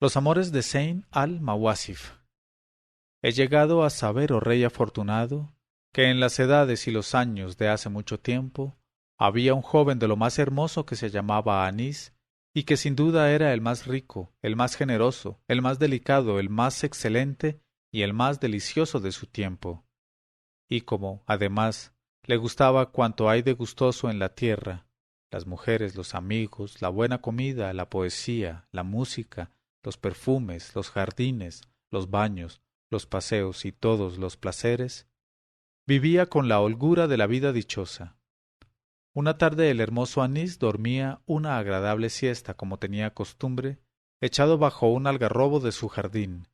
Los amores de Zeyn al-Mawasif. He llegado a saber, oh rey afortunado, que en las edades y los años de hace mucho tiempo había un joven de lo más hermoso que se llamaba Anís, y que sin duda era el más rico, el más generoso, el más delicado, el más excelente y el más delicioso de su tiempo. Y como, además, le gustaba cuanto hay de gustoso en la tierra, las mujeres, los amigos, la buena comida, la poesía, la música, los perfumes, los jardines, los baños, los paseos y todos los placeres, vivía con la holgura de la vida dichosa. Una tarde el hermoso Anís dormía una agradable siesta como tenía costumbre, echado bajo un algarrobo de su jardín,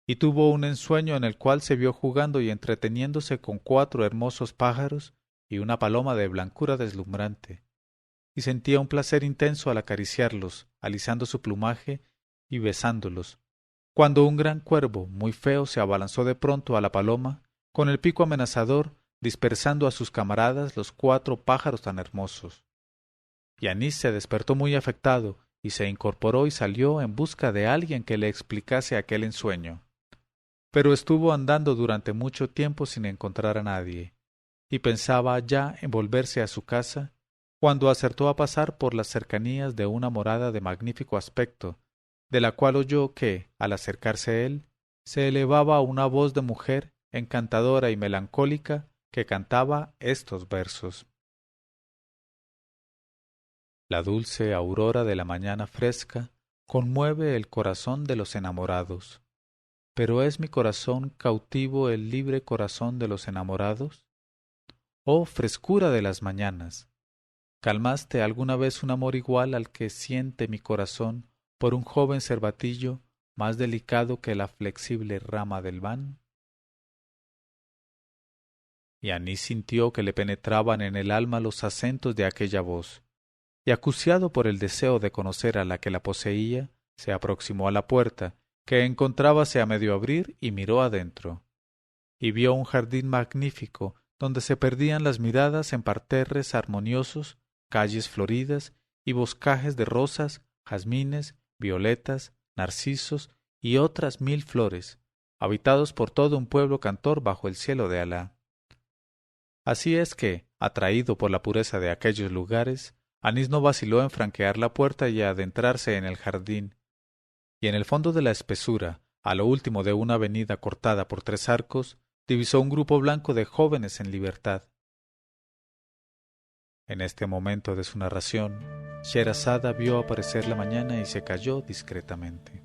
y tuvo un ensueño en el cual se vio jugando y entreteniéndose con 4 hermosos pájaros y una paloma de blancura deslumbrante, y sentía un placer intenso al acariciarlos, alisando su plumaje y besándolos, cuando un gran cuervo muy feo se abalanzó de pronto a la paloma, con el pico amenazador, dispersando a sus camaradas los 4 pájaros tan hermosos. Y Anís se despertó muy afectado, y se incorporó y salió en busca de alguien que le explicase aquel ensueño. Pero estuvo andando durante mucho tiempo sin encontrar a nadie, y pensaba ya en volverse a su casa, cuando acertó a pasar por las cercanías de una morada de magnífico aspecto, de la cual oyó que, al acercarse él, se elevaba una voz de mujer encantadora y melancólica que cantaba estos versos. La dulce aurora de la mañana fresca conmueve el corazón de los enamorados. ¿Pero es mi corazón cautivo el libre corazón de los enamorados? Oh frescura de las mañanas, ¿calmaste alguna vez un amor igual al que siente mi corazón por un joven cervatillo más delicado que la flexible rama del ban? Y Anís sintió que le penetraban en el alma los acentos de aquella voz, y acuciado por el deseo de conocer a la que la poseía, se aproximó a la puerta, que encontrábase a medio abrir, y miró adentro. Y vio un jardín magnífico, donde se perdían las miradas en parterres armoniosos, calles floridas y boscajes de rosas, jazmines, violetas, narcisos y otras 1000 flores, habitados por todo un pueblo cantor bajo el cielo de Alá. Así es que, atraído por la pureza de aquellos lugares, Anís no vaciló en franquear la puerta y adentrarse en el jardín, y en el fondo de la espesura, a lo último de una avenida cortada por 3 arcos, divisó un grupo blanco de jóvenes en libertad. En este momento de su narración, Sherazada vio aparecer la mañana y se calló discretamente.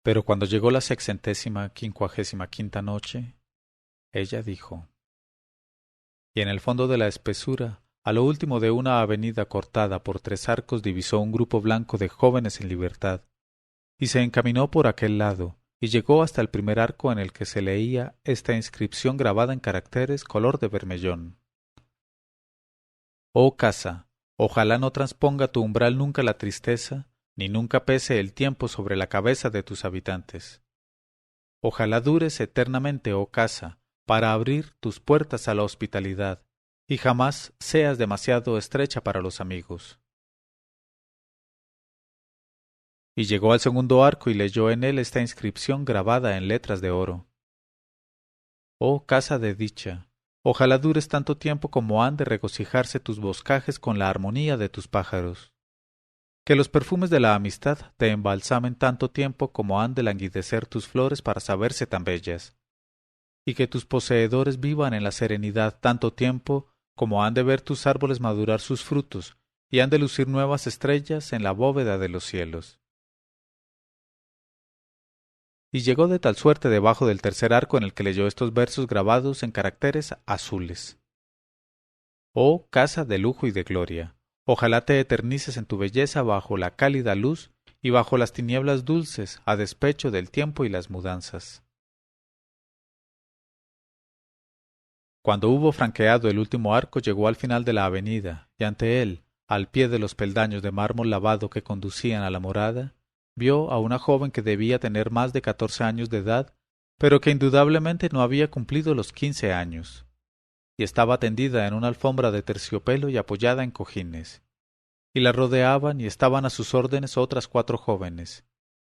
Pero cuando llegó la 655ª noche, ella dijo: Y en el fondo de la espesura, a lo último de una avenida cortada por 3 arcos, divisó un grupo blanco de jóvenes en libertad, y se encaminó por aquel lado, y llegó hasta el primer arco en el que se leía esta inscripción grabada en caracteres color de bermellón: Oh casa, ojalá no transponga tu umbral nunca la tristeza, ni nunca pese el tiempo sobre la cabeza de tus habitantes. Ojalá dures eternamente, oh casa, para abrir tus puertas a la hospitalidad, y jamás seas demasiado estrecha para los amigos. Y llegó al segundo arco y leyó en él esta inscripción grabada en letras de oro: Oh casa de dicha, ojalá dures tanto tiempo como han de regocijarse tus boscajes con la armonía de tus pájaros. Que los perfumes de la amistad te embalsamen tanto tiempo como han de languidecer tus flores para saberse tan bellas, y que tus poseedores vivan en la serenidad tanto tiempo como han de ver tus árboles madurar sus frutos, y han de lucir nuevas estrellas en la bóveda de los cielos. Y llegó de tal suerte debajo del tercer arco en el que leyó estos versos grabados en caracteres azules: Oh casa de lujo y de gloria, Ojalá te eternices en tu belleza bajo la cálida luz y bajo las tinieblas dulces, a despecho del tiempo y las mudanzas. Cuando hubo franqueado el último arco, llegó al final de la avenida, y ante él, al pie de los peldaños de mármol lavado que conducían a la morada, vio a una joven que debía tener más de 14 años de edad, pero que indudablemente no había cumplido los 15 años, y estaba tendida en una alfombra de terciopelo y apoyada en cojines. Y la rodeaban y estaban a sus órdenes otras 4 jóvenes,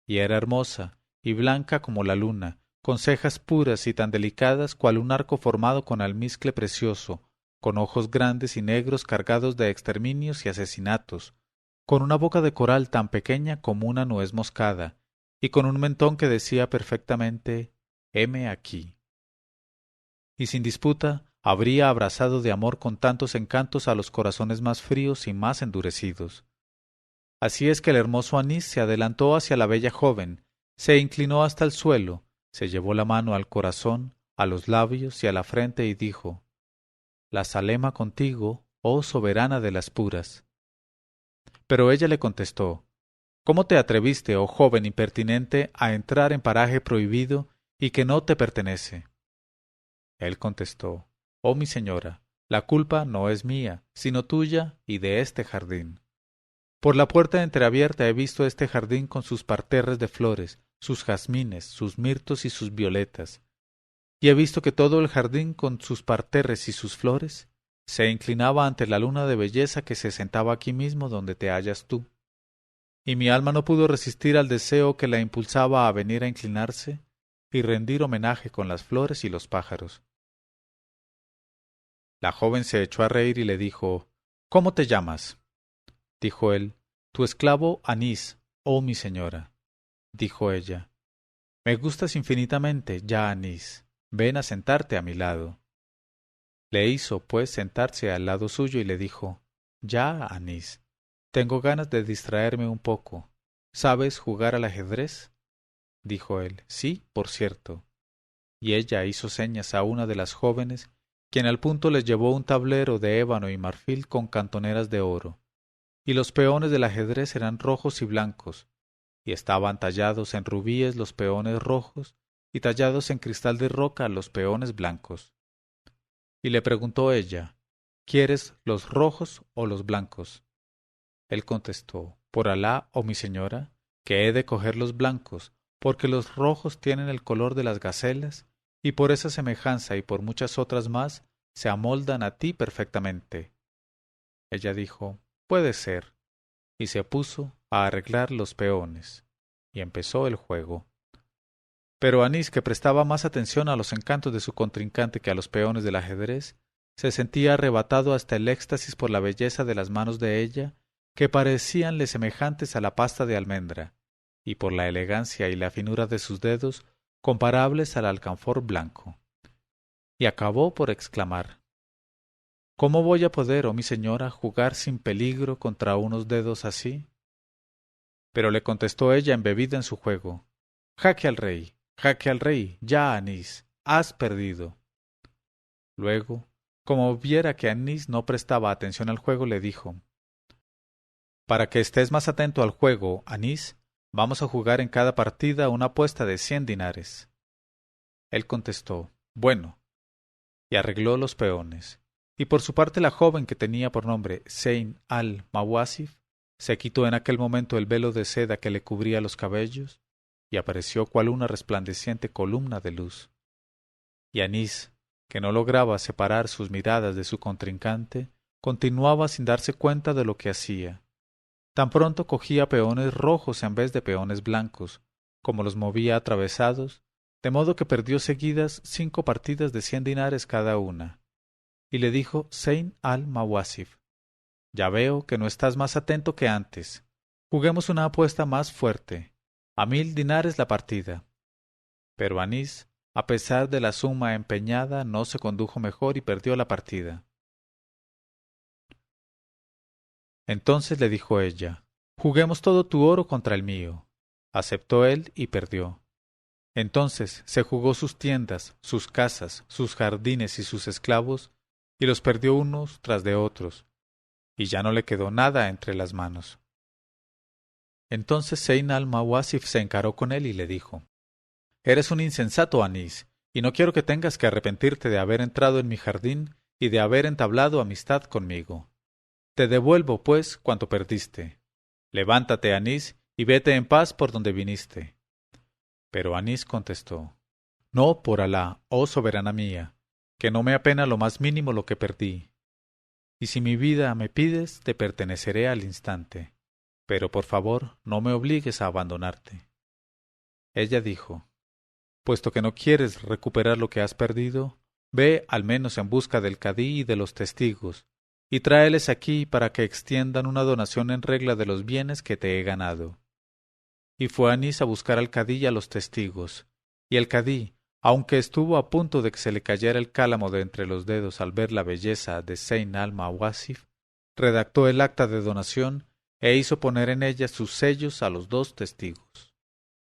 y era hermosa y blanca como la luna, con cejas puras y tan delicadas cual un arco formado con almizcle precioso, con ojos grandes y negros cargados de exterminios y asesinatos, con una boca de coral tan pequeña como una nuez moscada, y con un mentón que decía perfectamente «heme aquí». Y sin disputa habría abrazado de amor con tantos encantos a los corazones más fríos y más endurecidos. Así es que el hermoso Anís se adelantó hacia la bella joven, se inclinó hasta el suelo, se llevó la mano al corazón, a los labios y a la frente y dijo: «La Salema contigo, oh soberana de las puras». Pero ella le contestó: «¿Cómo te atreviste, oh joven impertinente, a entrar en paraje prohibido y que no te pertenece?». Él contestó: «Oh mi señora, la culpa no es mía, sino tuya y de este jardín. Por la puerta entreabierta he visto este jardín con sus parterres de flores, sus jazmines, sus mirtos y sus violetas, y he visto que todo el jardín con sus parterres y sus flores se inclinaba ante la luna de belleza que se sentaba aquí mismo donde te hallas tú. Y mi alma no pudo resistir al deseo que la impulsaba a venir a inclinarse y rendir homenaje con las flores y los pájaros». La joven se echó a reír y le dijo: «¿Cómo te llamas?». Dijo él: «Tu esclavo Anís, oh mi señora». Dijo ella: «Me gustas infinitamente, ya Anís. Ven a sentarte a mi lado». Le hizo, pues, sentarse al lado suyo y le dijo: «Ya, Anís, tengo ganas de distraerme un poco. ¿Sabes jugar al ajedrez?». Dijo él: «Sí, por cierto». Y ella hizo señas a una de las jóvenes, quien al punto les llevó un tablero de ébano y marfil con cantoneras de oro, y los peones del ajedrez eran rojos y blancos, y estaban tallados en rubíes los peones rojos, y tallados en cristal de roca los peones blancos. Y le preguntó ella: «¿Quieres los rojos o los blancos?». Él contestó: «Por Alá, oh mi señora, que he de coger los blancos, porque los rojos tienen el color de las gacelas, y por esa semejanza y por muchas otras más se amoldan a ti perfectamente». Ella dijo: «Puede ser», y se puso a arreglar los peones, y empezó el juego. Pero Anís, que prestaba más atención a los encantos de su contrincante que a los peones del ajedrez, se sentía arrebatado hasta el éxtasis por la belleza de las manos de ella, que parecíanle semejantes a la pasta de almendra, y por la elegancia y la finura de sus dedos, comparables al alcanfor blanco. Y acabó por exclamar: «¿Cómo voy a poder, oh mi señora, jugar sin peligro contra unos dedos así?». Pero le contestó ella embebida en su juego: «Jaque al rey, jaque al rey, ya Anís, has perdido». Luego, como viera que Anís no prestaba atención al juego, le dijo: «Para que estés más atento al juego, Anís, vamos a jugar en cada partida una apuesta de 100 dinares». Él contestó: «Bueno», y arregló los peones. Y por su parte la joven, que tenía por nombre Zeyn al-Mawasif, se quitó en aquel momento el velo de seda que le cubría los cabellos, y apareció cual una resplandeciente columna de luz. Y Anís, que no lograba separar sus miradas de su contrincante, continuaba sin darse cuenta de lo que hacía. Tan pronto cogía peones rojos en vez de peones blancos, como los movía atravesados, de modo que perdió seguidas 5 partidas de 100 dinares cada una. Y le dijo Zeyn al-Mawasif: «Ya veo que no estás más atento que antes. Juguemos una apuesta más fuerte, a 1000 dinares la partida». Pero Anís, a pesar de la suma empeñada, no se condujo mejor y perdió la partida. Entonces le dijo ella: «Juguemos todo tu oro contra el mío». Aceptó él y perdió. Entonces se jugó sus tiendas, sus casas, sus jardines y sus esclavos, y los perdió unos tras de otros, y ya no le quedó nada entre las manos. Entonces Zeyn al-Mawasif se encaró con él y le dijo: «Eres un insensato, Anís, y no quiero que tengas que arrepentirte de haber entrado en mi jardín y de haber entablado amistad conmigo. Te devuelvo, pues, cuanto perdiste. Levántate, Anís, y vete en paz por donde viniste». Pero Anís contestó: «No, por Alá, oh soberana mía, que no me apena lo más mínimo lo que perdí. Y si mi vida me pides, te perteneceré al instante. Pero por favor, no me obligues a abandonarte». Ella dijo: «Puesto que no quieres recuperar lo que has perdido, ve al menos en busca del cadí y de los testigos, y tráeles aquí para que extiendan una donación en regla de los bienes que te he ganado». Y fue Anís a buscar al cadí y a los testigos, y el cadí, aunque estuvo a punto de que se le cayera el cálamo de entre los dedos al ver la belleza de Zeyn al-Mawasif, redactó el acta de donación e hizo poner en ella sus sellos a los 2 testigos.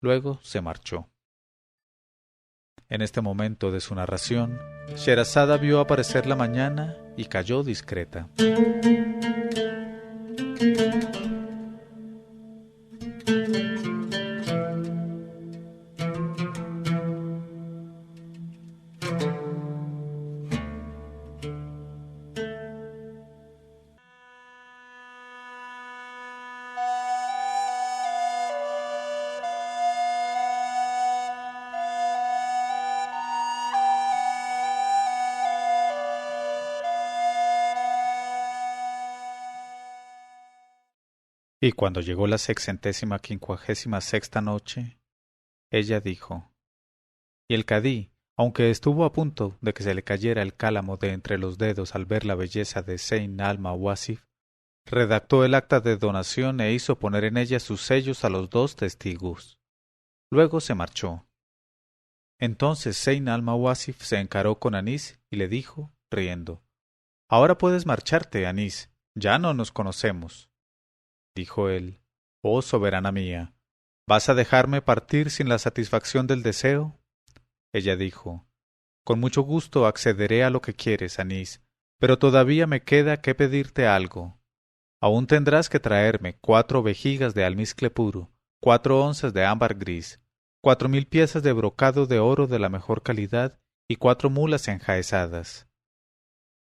Luego se marchó. En este momento de su narración, Sherazada vio aparecer la mañana y cayó discreta. Y cuando llegó la 656ª noche, ella dijo: Y el cadí, aunque estuvo a punto de que se le cayera el cálamo de entre los dedos al ver la belleza de Zeyn al-Mawasif, redactó el acta de donación e hizo poner en ella sus sellos a los 2 testigos. Luego se marchó. Entonces Zeyn al-Mawasif se encaró con Anís y le dijo, riendo: «Ahora puedes marcharte, Anís, ya no nos conocemos». Dijo él: «Oh soberana mía, ¿vas a dejarme partir sin la satisfacción del deseo?». Ella dijo: «Con mucho gusto accederé a lo que quieres, Anís, pero todavía me queda que pedirte algo. Aún tendrás que traerme 4 vejigas de almizcle puro, 4 onzas de ámbar gris, 4000 piezas de brocado de oro de la mejor calidad y 4 mulas enjaezadas».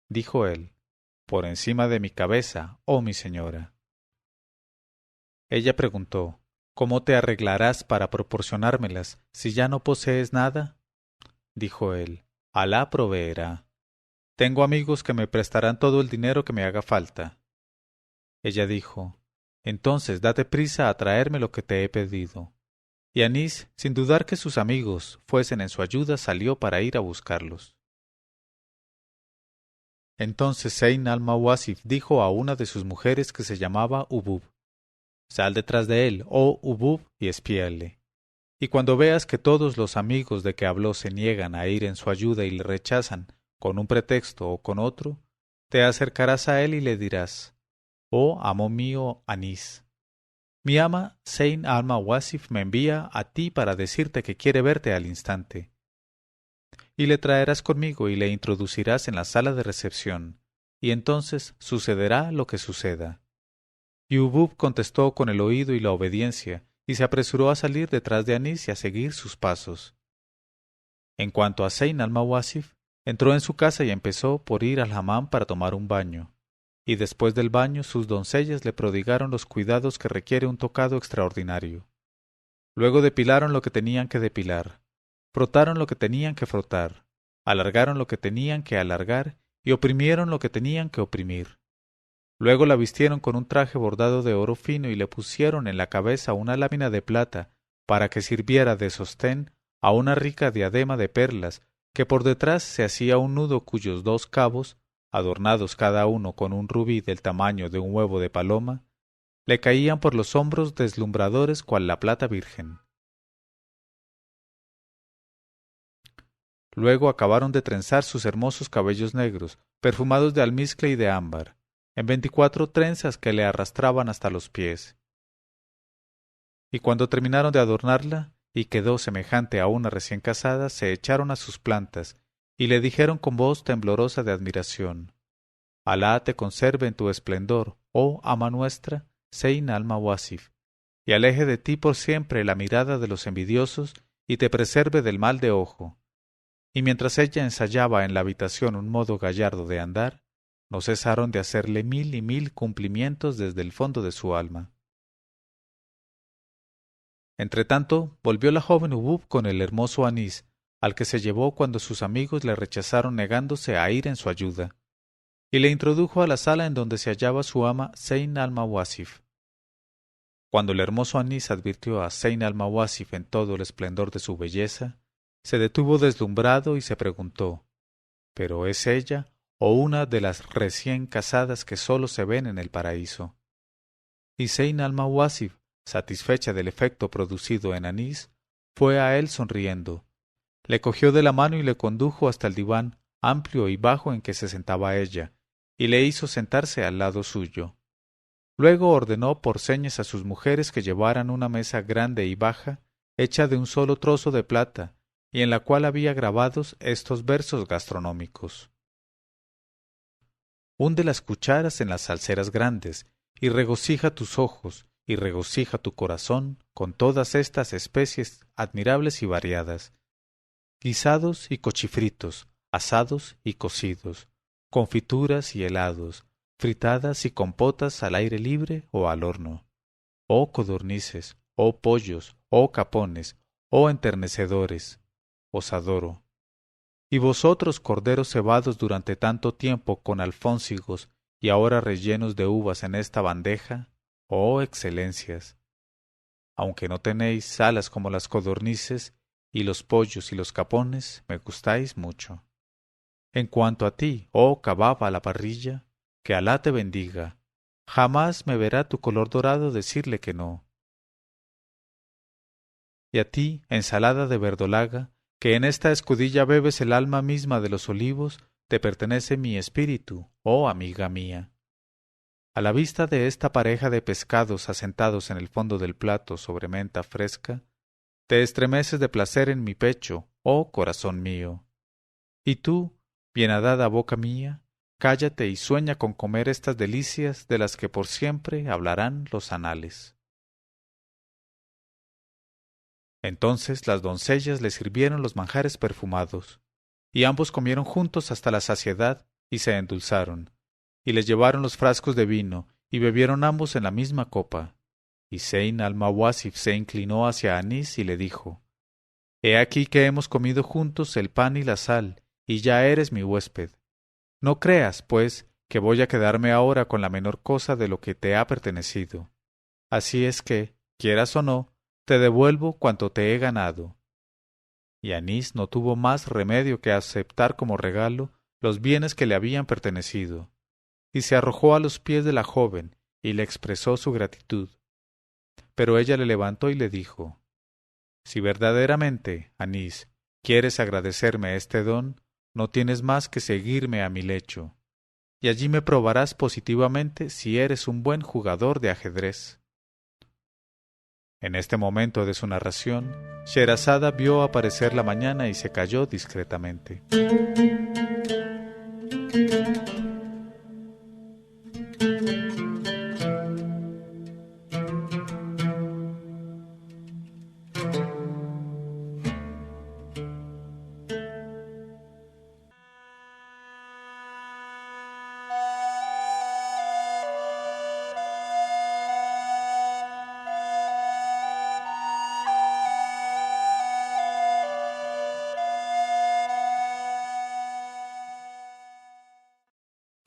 Dijo él: «Por encima de mi cabeza, oh mi señora». Ella preguntó: «¿Cómo te arreglarás para proporcionármelas si ya no posees nada?». Dijo él: «Alá proveerá. Tengo amigos que me prestarán todo el dinero que me haga falta». Ella dijo: «Entonces date prisa a traerme lo que te he pedido». Y Anís, sin dudar que sus amigos fuesen en su ayuda, salió para ir a buscarlos. Entonces Zeyn al-Mawasif dijo a una de sus mujeres que se llamaba Ubub: «Sal detrás de él, oh Ubub, y espíale. Y cuando veas que todos los amigos de que habló se niegan a ir en su ayuda y le rechazan, con un pretexto o con otro, te acercarás a él y le dirás: Oh amo mío Anís, mi ama Zeyn al-Mawasif me envía a ti para decirte que quiere verte al instante. Y le traerás conmigo y le introducirás en la sala de recepción, y entonces sucederá lo que suceda». Y Ubub contestó con el oído y la obediencia, y se apresuró a salir detrás de Anís y a seguir sus pasos. En cuanto a Zeyn al-Mawasif, entró en su casa y empezó por ir al hamam para tomar un baño, y después del baño sus doncellas le prodigaron los cuidados que requiere un tocado extraordinario. Luego depilaron lo que tenían que depilar, frotaron lo que tenían que frotar, alargaron lo que tenían que alargar y oprimieron lo que tenían que oprimir. Luego la vistieron con un traje bordado de oro fino y le pusieron en la cabeza una lámina de plata para que sirviera de sostén a una rica diadema de perlas que por detrás se hacía un nudo cuyos 2 cabos, adornados cada uno con un rubí del tamaño de un huevo de paloma, le caían por los hombros deslumbradores cual la plata virgen. Luego acabaron de trenzar sus hermosos cabellos negros, perfumados de almizcle y de ámbar, en 24 trenzas que le arrastraban hasta los pies. Y cuando terminaron de adornarla, y quedó semejante a una recién casada, se echaron a sus plantas, y le dijeron con voz temblorosa de admiración: Alá te conserve en tu esplendor, oh ama nuestra, Zeyn al-Mawasif, y aleje de ti por siempre la mirada de los envidiosos y te preserve del mal de ojo. Y mientras ella ensayaba en la habitación un modo gallardo de andar, no cesaron de hacerle 1000 y 1000 cumplimientos desde el fondo de su alma. Entretanto, volvió la joven Ubub con el hermoso Anís, al que se llevó cuando sus amigos le rechazaron negándose a ir en su ayuda, y le introdujo a la sala en donde se hallaba su ama Zeyn al-Mawasif. Cuando el hermoso Anís advirtió a Zeyn al-Mawasif en todo el esplendor de su belleza, se detuvo deslumbrado y se preguntó, ¿pero es ella o una de las recién casadas que sólo se ven en el paraíso? Y Zeyn al-Mawasif, satisfecha del efecto producido en Anís, fue a él sonriendo, le cogió de la mano y le condujo hasta el diván amplio y bajo en que se sentaba ella, y le hizo sentarse al lado suyo. Luego ordenó por señas a sus mujeres que llevaran una mesa grande y baja, hecha de un solo trozo de plata, y en la cual había grabados estos versos gastronómicos. Hunde las cucharas en las salseras grandes, y regocija tus ojos, y regocija tu corazón con todas estas especies admirables y variadas, guisados y cochifritos, asados y cocidos, confituras y helados, fritadas y compotas al aire libre o al horno, oh codornices, oh pollos, oh capones, oh enternecedores, os adoro. Y vosotros, corderos cebados durante tanto tiempo con alfónsigos y ahora rellenos de uvas en esta bandeja, oh excelencias. Aunque no tenéis alas como las codornices, y los pollos y los capones, me gustáis mucho. En cuanto a ti, oh kabab a la parrilla, que Alá te bendiga, jamás me verá tu color dorado decirle que no. Y a ti, ensalada de verdolaga, que en esta escudilla bebes el alma misma de los olivos, te pertenece mi espíritu, oh amiga mía. A la vista de esta pareja de pescados asentados en el fondo del plato sobre menta fresca, te estremeces de placer en mi pecho, oh corazón mío. Y tú, bienhadada boca mía, cállate y sueña con comer estas delicias de las que por siempre hablarán los anales. Entonces las doncellas le sirvieron los manjares perfumados, y ambos comieron juntos hasta la saciedad y se endulzaron, y les llevaron los frascos de vino, y bebieron ambos en la misma copa. Y Zeyn al-Mawasif se inclinó hacia Anís y le dijo, He aquí que hemos comido juntos el pan y la sal, y ya eres mi huésped. No creas, pues, que voy a quedarme ahora con la menor cosa de lo que te ha pertenecido. Así es que, quieras o no, te devuelvo cuanto te he ganado. Y Anís no tuvo más remedio que aceptar como regalo los bienes que le habían pertenecido, y se arrojó a los pies de la joven y le expresó su gratitud. Pero ella le levantó y le dijo, Si verdaderamente, Anís, quieres agradecerme este don, no tienes más que seguirme a mi lecho, y allí me probarás positivamente si eres un buen jugador de ajedrez. En este momento de su narración, Sherazada vio aparecer la mañana y se calló discretamente.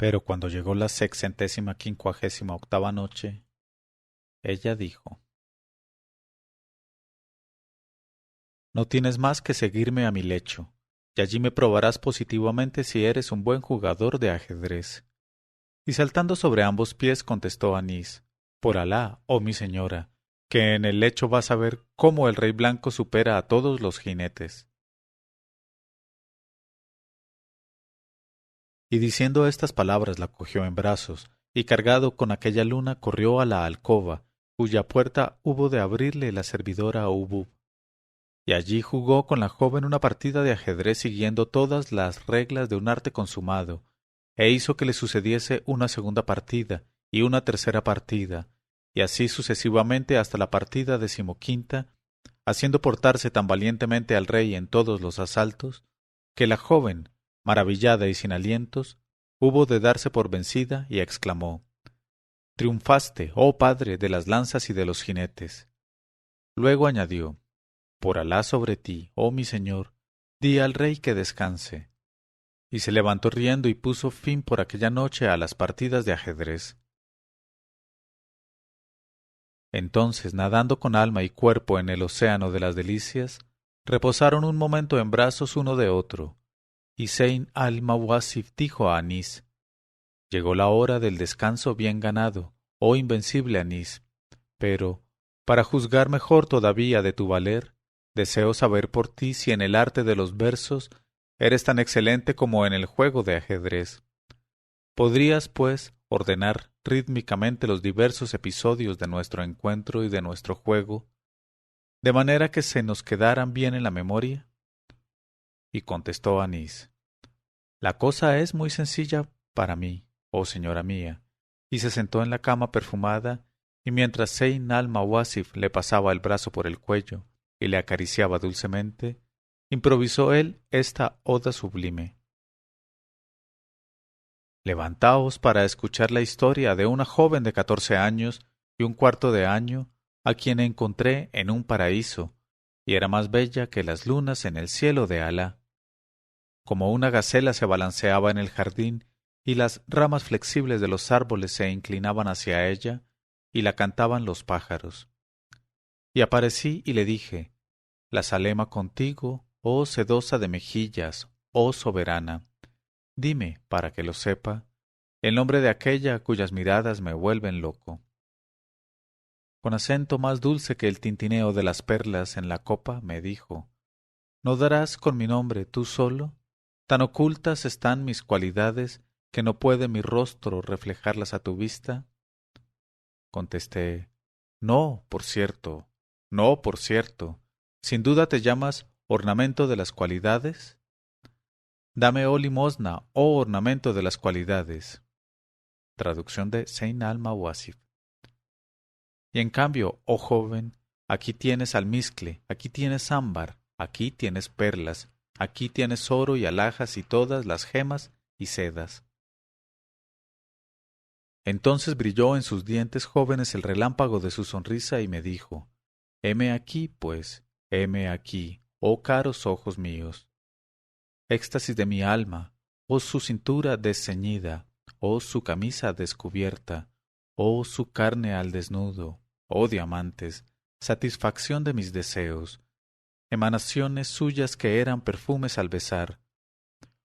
Pero cuando llegó la 658ª noche, ella dijo, No tienes más que seguirme a mi lecho, y allí me probarás positivamente si eres un buen jugador de ajedrez. Y saltando sobre ambos pies contestó Anís, Por Alá, oh mi señora, que en el lecho vas a ver cómo el rey blanco supera a todos los jinetes. Y diciendo estas palabras la cogió en brazos, y cargado con aquella luna corrió a la alcoba, cuya puerta hubo de abrirle la servidora Ubub. Y allí jugó con la joven una partida de ajedrez siguiendo todas las reglas de un arte consumado, e hizo que le sucediese una segunda partida y una tercera partida, y así sucesivamente hasta la partida 15ª, haciendo portarse tan valientemente al rey en todos los asaltos, que la joven, maravillada y sin alientos, hubo de darse por vencida y exclamó: «Triunfaste, oh padre de las lanzas y de los jinetes». Luego añadió: «Por Alá sobre ti, oh mi señor, di al rey que descanse». Y se levantó riendo y puso fin por aquella noche a las partidas de ajedrez. Entonces, nadando con alma y cuerpo en el océano de las delicias, reposaron un momento en brazos uno de otro, y Zeyn al-Mawasif dijo a Anís: «Llegó la hora del descanso bien ganado, oh invencible Anís, pero, para juzgar mejor todavía de tu valer, deseo saber por ti si en el arte de los versos eres tan excelente como en el juego de ajedrez. ¿Podrías, pues, ordenar rítmicamente los diversos episodios de nuestro encuentro y de nuestro juego, de manera que se nos quedaran bien en la memoria?» Y contestó Anís: «La cosa es muy sencilla para mí, oh señora mía», y se sentó en la cama perfumada, y mientras Zeyn al-Mawasif le pasaba el brazo por el cuello y le acariciaba dulcemente, improvisó él esta oda sublime: «Levantaos para escuchar la historia de una joven de 14 años y un cuarto de año, a quien encontré en un paraíso, y era más bella que las lunas en el cielo de Alá. Como una gacela se balanceaba en el jardín, y las ramas flexibles de los árboles se inclinaban hacia ella, y la cantaban los pájaros. Y aparecí y le dije: la Salema contigo, oh sedosa de mejillas, oh soberana. Dime, para que lo sepa, el nombre de aquella cuyas miradas me vuelven loco». Con acento más dulce que el tintineo de las perlas en la copa, me dijo: «¿No darás con mi nombre tú solo? Tan ocultas están mis cualidades que no puede mi rostro reflejarlas a tu vista». Contesté: «No, por cierto, no, por cierto. ¿Sin duda te llamas ornamento de las cualidades? Dame, oh limosna, oh ornamento de las cualidades». Traducción de Zeyn al-Mawasif. Y en cambio, oh joven, aquí tienes almizcle, aquí tienes ámbar, aquí tienes perlas, aquí tienes oro y alhajas y todas las gemas y sedas. Entonces brilló en sus dientes jóvenes el relámpago de su sonrisa y me dijo: «Heme aquí, pues, heme aquí, oh caros ojos míos. Éxtasis de mi alma, oh su cintura desceñida, oh su camisa descubierta, oh su carne al desnudo, oh diamantes, satisfacción de mis deseos, emanaciones suyas que eran perfumes al besar,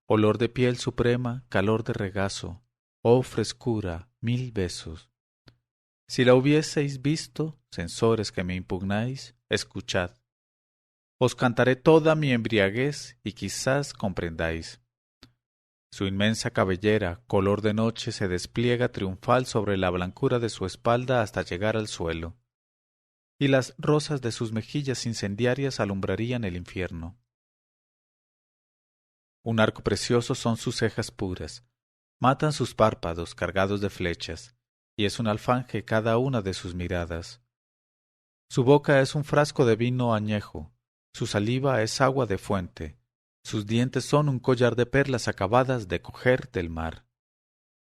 olor de piel suprema, calor de regazo, oh frescura, 1000 besos. Si la hubieseis visto, censores que me impugnáis, escuchad. Os cantaré toda mi embriaguez y quizás comprendáis. Su inmensa cabellera, color de noche, se despliega triunfal sobre la blancura de su espalda hasta llegar al suelo, y las rosas de sus mejillas incendiarias alumbrarían el infierno. Un arco precioso son sus cejas puras, matan sus párpados cargados de flechas, y es un alfanje cada una de sus miradas. Su boca es un frasco de vino añejo, su saliva es agua de fuente, sus dientes son un collar de perlas acabadas de coger del mar.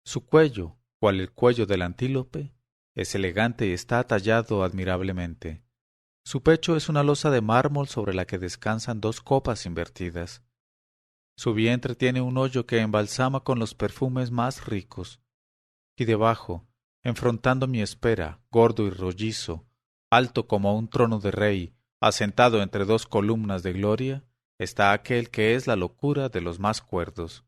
Su cuello, cual el cuello del antílope, es elegante y está tallado admirablemente. Su pecho es una losa de mármol sobre la que descansan 2 copas invertidas. Su vientre tiene un hoyo que embalsama con los perfumes más ricos. Y debajo, enfrentando mi espera, gordo y rollizo, alto como un trono de rey, asentado entre 2 columnas de gloria, está aquel que es la locura de los más cuerdos.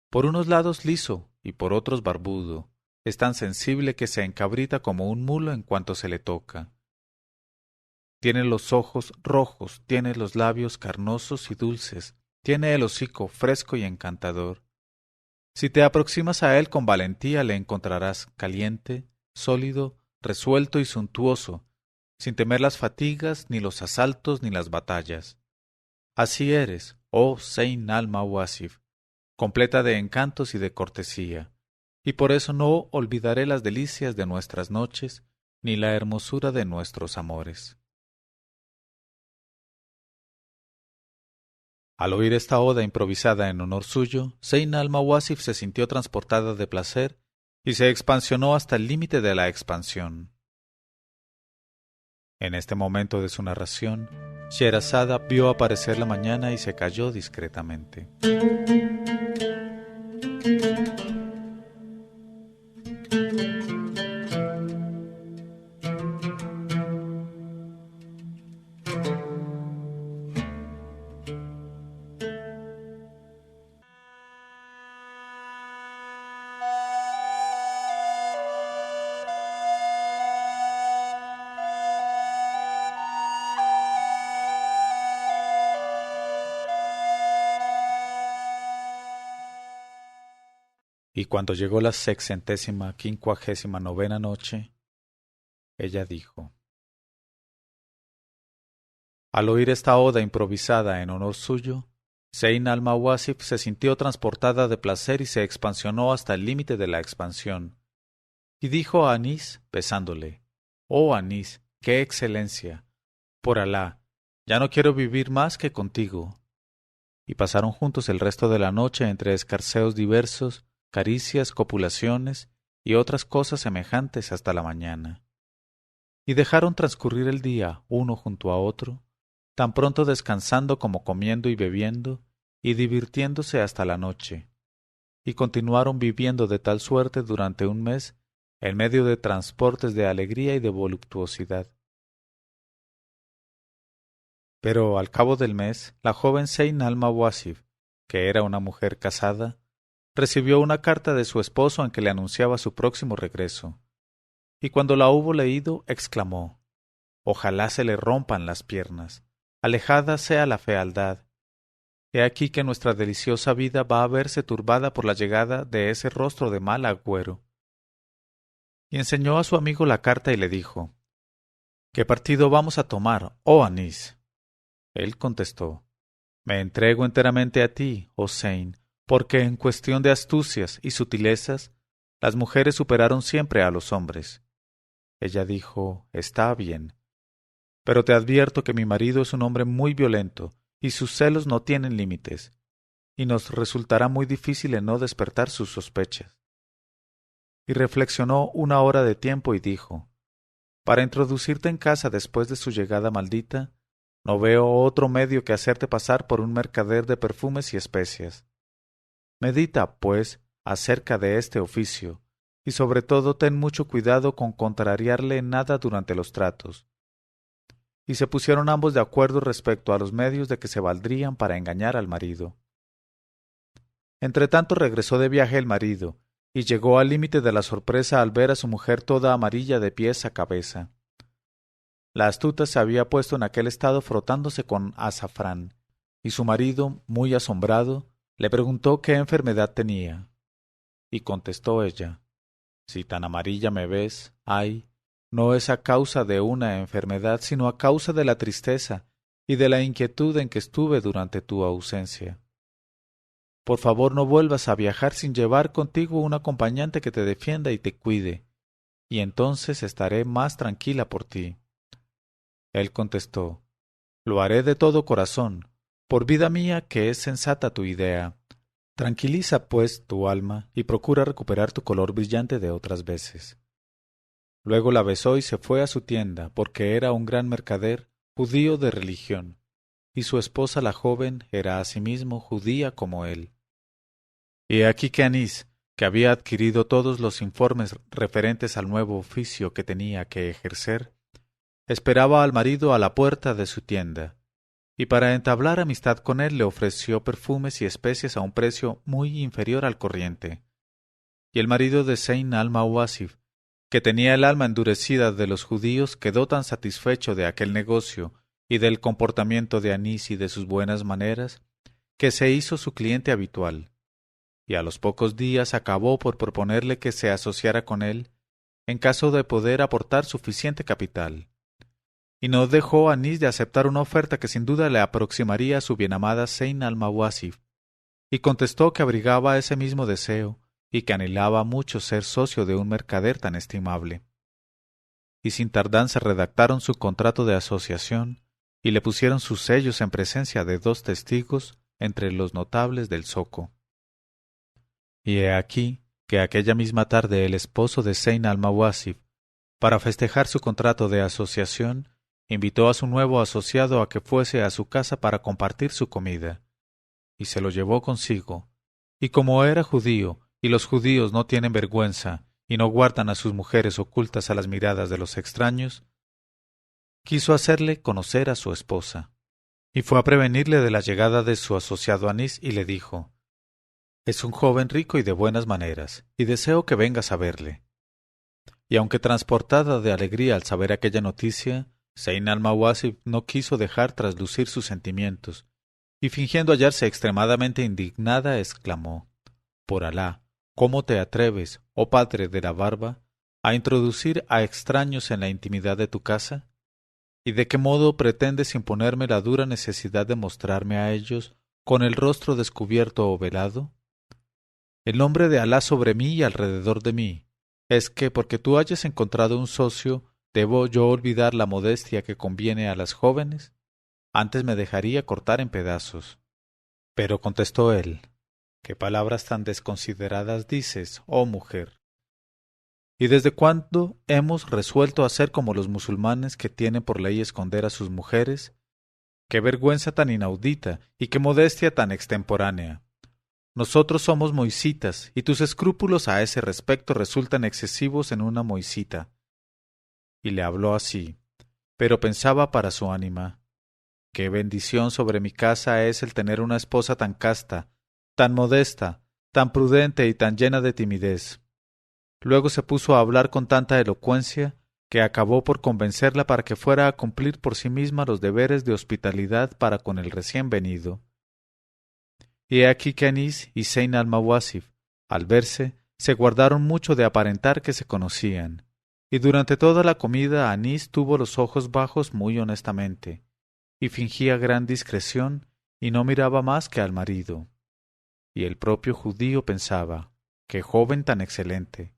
Por unos lados liso y por otros barbudo, es tan sensible que se encabrita como un mulo en cuanto se le toca. Tiene los ojos rojos, tiene los labios carnosos y dulces, tiene el hocico fresco y encantador. Si te aproximas a él con valentía le encontrarás caliente, sólido, resuelto y suntuoso, sin temer las fatigas, ni los asaltos, ni las batallas. Así eres, oh Zeyn al-Mawasif, completa de encantos y de cortesía, y por eso no olvidaré las delicias de nuestras noches, ni la hermosura de nuestros amores. Al oír esta oda improvisada en honor suyo, Zeyn al-Mawasif se sintió transportada de placer y se expansionó hasta el límite de la expansión. En este momento de su narración, Sherazada vio aparecer la mañana y se calló discretamente. Y cuando llegó la 659ª noche, ella dijo: Al oír esta oda improvisada en honor suyo, Zeyn al-Mawasif se sintió transportada de placer y se expansionó hasta el límite de la expansión. Y dijo a Anís, besándole: Oh Anís, qué excelencia. Por Alá, ya no quiero vivir más que contigo. Y pasaron juntos el resto de la noche entre escarceos diversos, caricias, copulaciones y otras cosas semejantes hasta la mañana. Y dejaron transcurrir el día uno junto a otro, tan pronto descansando como comiendo y bebiendo, y divirtiéndose hasta la noche. Y continuaron viviendo de tal suerte durante un mes, en medio de transportes de alegría y de voluptuosidad. Pero al cabo del mes, la joven Zeyn al-Mawasif, que era una mujer casada, recibió una carta de su esposo en que le anunciaba su próximo regreso, y cuando la hubo leído, exclamó: Ojalá se le rompan las piernas, alejada sea la fealdad. He aquí que nuestra deliciosa vida va a verse turbada por la llegada de ese rostro de mal agüero. Y enseñó a su amigo la carta y le dijo: ¿Qué partido vamos a tomar, oh Anís? Él contestó: Me entrego enteramente a ti, oh Zeyn, porque en cuestión de astucias y sutilezas, las mujeres superaron siempre a los hombres. Ella dijo: Está bien, pero te advierto que mi marido es un hombre muy violento, y sus celos no tienen límites, y nos resultará muy difícil en no despertar sus sospechas. Y reflexionó una hora de tiempo y dijo: Para introducirte en casa después de su llegada maldita, no veo otro medio que hacerte pasar por un mercader de perfumes y especias. Medita, pues, acerca de este oficio, y sobre todo ten mucho cuidado con contrariarle en nada durante los tratos. Y se pusieron ambos de acuerdo respecto a los medios de que se valdrían para engañar al marido. Entretanto regresó de viaje el marido, y llegó al límite de la sorpresa al ver a su mujer toda amarilla de pies a cabeza. La astuta se había puesto en aquel estado frotándose con azafrán, y su marido, muy asombrado, le preguntó qué enfermedad tenía. Y contestó ella: Si tan amarilla me ves, ay, no es a causa de una enfermedad, sino a causa de la tristeza y de la inquietud en que estuve durante tu ausencia. Por favor, no vuelvas a viajar sin llevar contigo un acompañante que te defienda y te cuide, y entonces estaré más tranquila por ti. Él contestó: Lo haré de todo corazón, por vida mía que es sensata tu idea. Tranquiliza, pues, tu alma y procura recuperar tu color brillante de otras veces. Luego la besó y se fue a su tienda, porque era un gran mercader, judío de religión, y su esposa la joven era asimismo judía como él. Y aquí que Anís, que había adquirido todos los informes referentes al nuevo oficio que tenía que ejercer, esperaba al marido a la puerta de su tienda, y para entablar amistad con él le ofreció perfumes y especies a un precio muy inferior al corriente. Y el marido de Zeyn al-Mawasif, que tenía el alma endurecida de los judíos, quedó tan satisfecho de aquel negocio y del comportamiento de Anís y de sus buenas maneras, que se hizo su cliente habitual, y a los pocos días acabó por proponerle que se asociara con él, en caso de poder aportar suficiente capital. Y no dejó Anís de aceptar una oferta que sin duda le aproximaría a su bienamada Zeyn al-Mawasif, y contestó que abrigaba ese mismo deseo y que anhelaba mucho ser socio de un mercader tan estimable. Y sin tardanza redactaron su contrato de asociación y le pusieron sus sellos en presencia de 2 testigos entre los notables del zoco. Y he aquí que aquella misma tarde el esposo de Zeyn al-Mawasif, para festejar su contrato de asociación, invitó a su nuevo asociado a que fuese a su casa para compartir su comida, y se lo llevó consigo. Y como era judío, y los judíos no tienen vergüenza, y no guardan a sus mujeres ocultas a las miradas de los extraños, quiso hacerle conocer a su esposa, y fue a prevenirle de la llegada de su asociado Anís, y le dijo: «Es un joven rico y de buenas maneras, y deseo que vengas a verle». Y aunque transportada de alegría al saber aquella noticia, Zeyn al-Mawasif no quiso dejar traslucir sus sentimientos, y fingiendo hallarse extremadamente indignada, exclamó: «Por Alá, ¿cómo te atreves, oh padre de la barba, a introducir a extraños en la intimidad de tu casa? ¿Y de qué modo pretendes imponerme la dura necesidad de mostrarme a ellos con el rostro descubierto o velado? El nombre de Alá sobre mí y alrededor de mí es que, porque tú hayas encontrado un socio, ¿debo yo olvidar la modestia que conviene a las jóvenes? Antes me dejaría cortar en pedazos». Pero contestó él: «¿Qué palabras tan desconsideradas dices, oh mujer? ¿Y desde cuándo hemos resuelto hacer como los musulmanes que tienen por ley esconder a sus mujeres? ¡Qué vergüenza tan inaudita y qué modestia tan extemporánea! Nosotros somos moisitas, y tus escrúpulos a ese respecto resultan excesivos en una moisita». Y le habló así, pero pensaba para su ánima: «Qué bendición sobre mi casa es el tener una esposa tan casta, tan modesta, tan prudente y tan llena de timidez». Luego se puso a hablar con tanta elocuencia que acabó por convencerla para que fuera a cumplir por sí misma los deberes de hospitalidad para con el recién venido. Y he aquí que Anís y Zeyn al-Mawasif, al verse, se guardaron mucho de aparentar que se conocían, y durante toda la comida Anís tuvo los ojos bajos muy honestamente, y fingía gran discreción, y no miraba más que al marido. Y el propio judío pensaba: «¡Qué joven tan excelente!».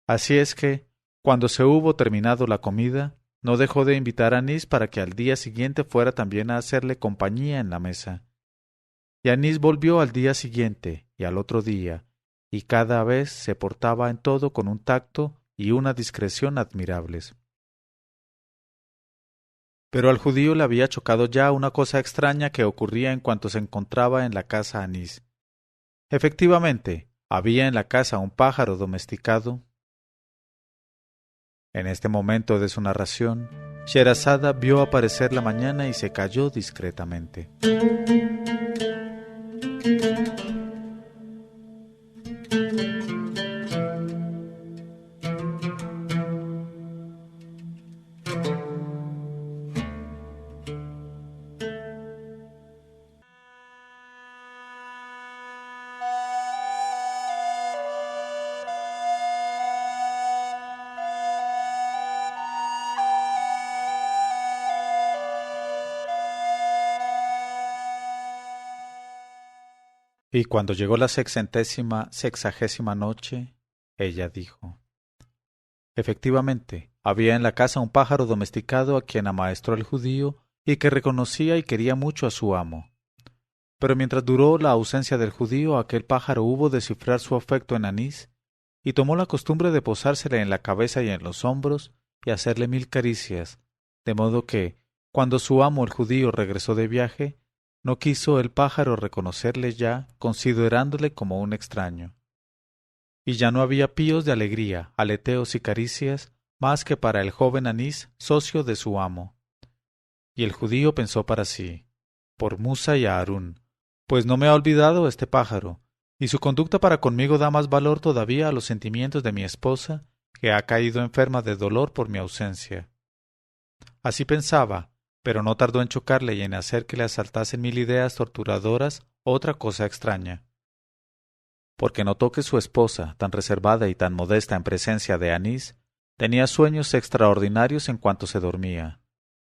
Así es que, cuando se hubo terminado la comida, no dejó de invitar a Anís para que al día siguiente fuera también a hacerle compañía en la mesa. Y Anís volvió al día siguiente y al otro día, y cada vez se portaba en todo con un tacto y una discreción admirables. Pero al judío le había chocado ya una cosa extraña que ocurría en cuanto se encontraba en la casa Anís. Efectivamente, había en la casa un pájaro domesticado. En este momento de su narración, Sherazada vio aparecer la mañana y se calló discretamente. Y cuando llegó la 660ª noche, ella dijo: «Efectivamente, había en la casa un pájaro domesticado a quien amaestró el judío y que reconocía y quería mucho a su amo. Pero mientras duró la ausencia del judío, aquel pájaro hubo de cifrar su afecto en Anís y tomó la costumbre de posársele en la cabeza y en los hombros y hacerle 1000 caricias, de modo que, cuando su amo el judío regresó de viaje, no quiso el pájaro reconocerle ya, considerándole como un extraño. Y ya no había píos de alegría, aleteos y caricias, más que para el joven Anís, socio de su amo. Y el judío pensó para sí: «Por Musa y Aarón, pues no me ha olvidado este pájaro, y su conducta para conmigo da más valor todavía a los sentimientos de mi esposa, que ha caído enferma de dolor por mi ausencia». Así pensaba, pero no tardó en chocarle y en hacer que le asaltasen 1000 ideas torturadoras otra cosa extraña. Porque notó que su esposa, tan reservada y tan modesta en presencia de Anís, tenía sueños extraordinarios en cuanto se dormía.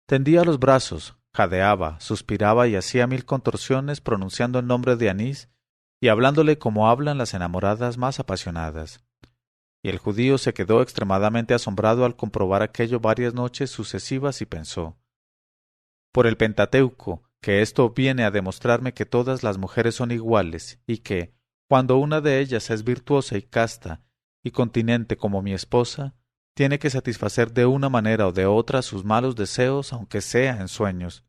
Tendía los brazos, jadeaba, suspiraba y hacía 1000 contorsiones pronunciando el nombre de Anís, y hablándole como hablan las enamoradas más apasionadas. Y el judío se quedó extremadamente asombrado al comprobar aquello varias noches sucesivas y pensó: por el Pentateuco, que esto viene a demostrarme que todas las mujeres son iguales y que, cuando una de ellas es virtuosa y casta y continente como mi esposa, tiene que satisfacer de una manera o de otra sus malos deseos, aunque sea en sueños.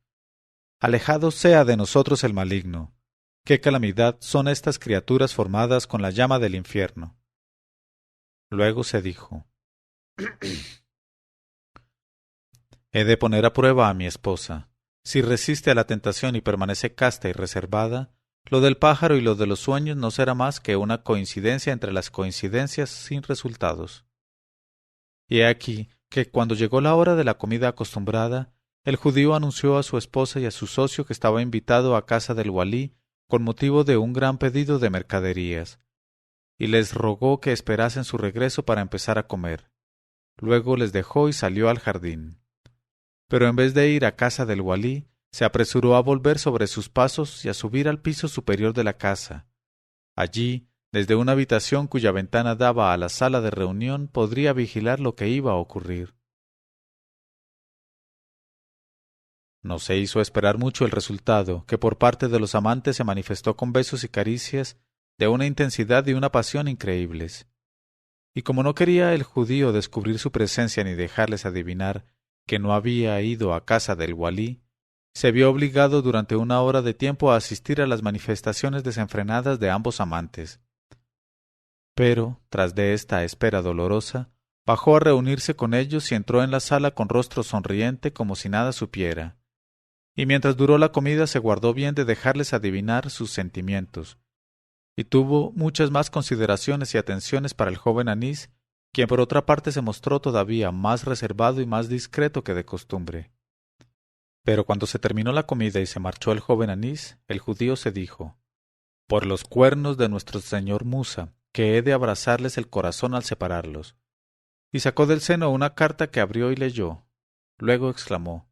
Alejado sea de nosotros el maligno. ¡Qué calamidad son estas criaturas formadas con la llama del infierno! Luego se dijo: he de poner a prueba a mi esposa. Si resiste a la tentación y permanece casta y reservada, lo del pájaro y lo de los sueños no será más que una coincidencia entre las coincidencias sin resultados. Y he aquí que cuando llegó la hora de la comida acostumbrada, el judío anunció a su esposa y a su socio que estaba invitado a casa del walí con motivo de un gran pedido de mercaderías, y les rogó que esperasen su regreso para empezar a comer. Luego les dejó y salió al jardín. Pero en vez de ir a casa del walí, se apresuró a volver sobre sus pasos y a subir al piso superior de la casa. Allí, desde una habitación cuya ventana daba a la sala de reunión, podría vigilar lo que iba a ocurrir. No se hizo esperar mucho el resultado, que por parte de los amantes se manifestó con besos y caricias de una intensidad y una pasión increíbles. Y como no quería el judío descubrir su presencia ni dejarles adivinar que no había ido a casa del walí, se vio obligado durante una hora de tiempo a asistir a las manifestaciones desenfrenadas de ambos amantes. Pero, tras de esta espera dolorosa, bajó a reunirse con ellos y entró en la sala con rostro sonriente como si nada supiera. Y mientras duró la comida se guardó bien de dejarles adivinar sus sentimientos, y tuvo muchas más consideraciones y atenciones para el joven Anís, quien por otra parte se mostró todavía más reservado y más discreto que de costumbre. Pero cuando se terminó la comida y se marchó el joven Anís, el judío se dijo: por los cuernos de nuestro señor Musa, que he de abrazarles el corazón al separarlos. Y sacó del seno una carta que abrió y leyó. Luego exclamó: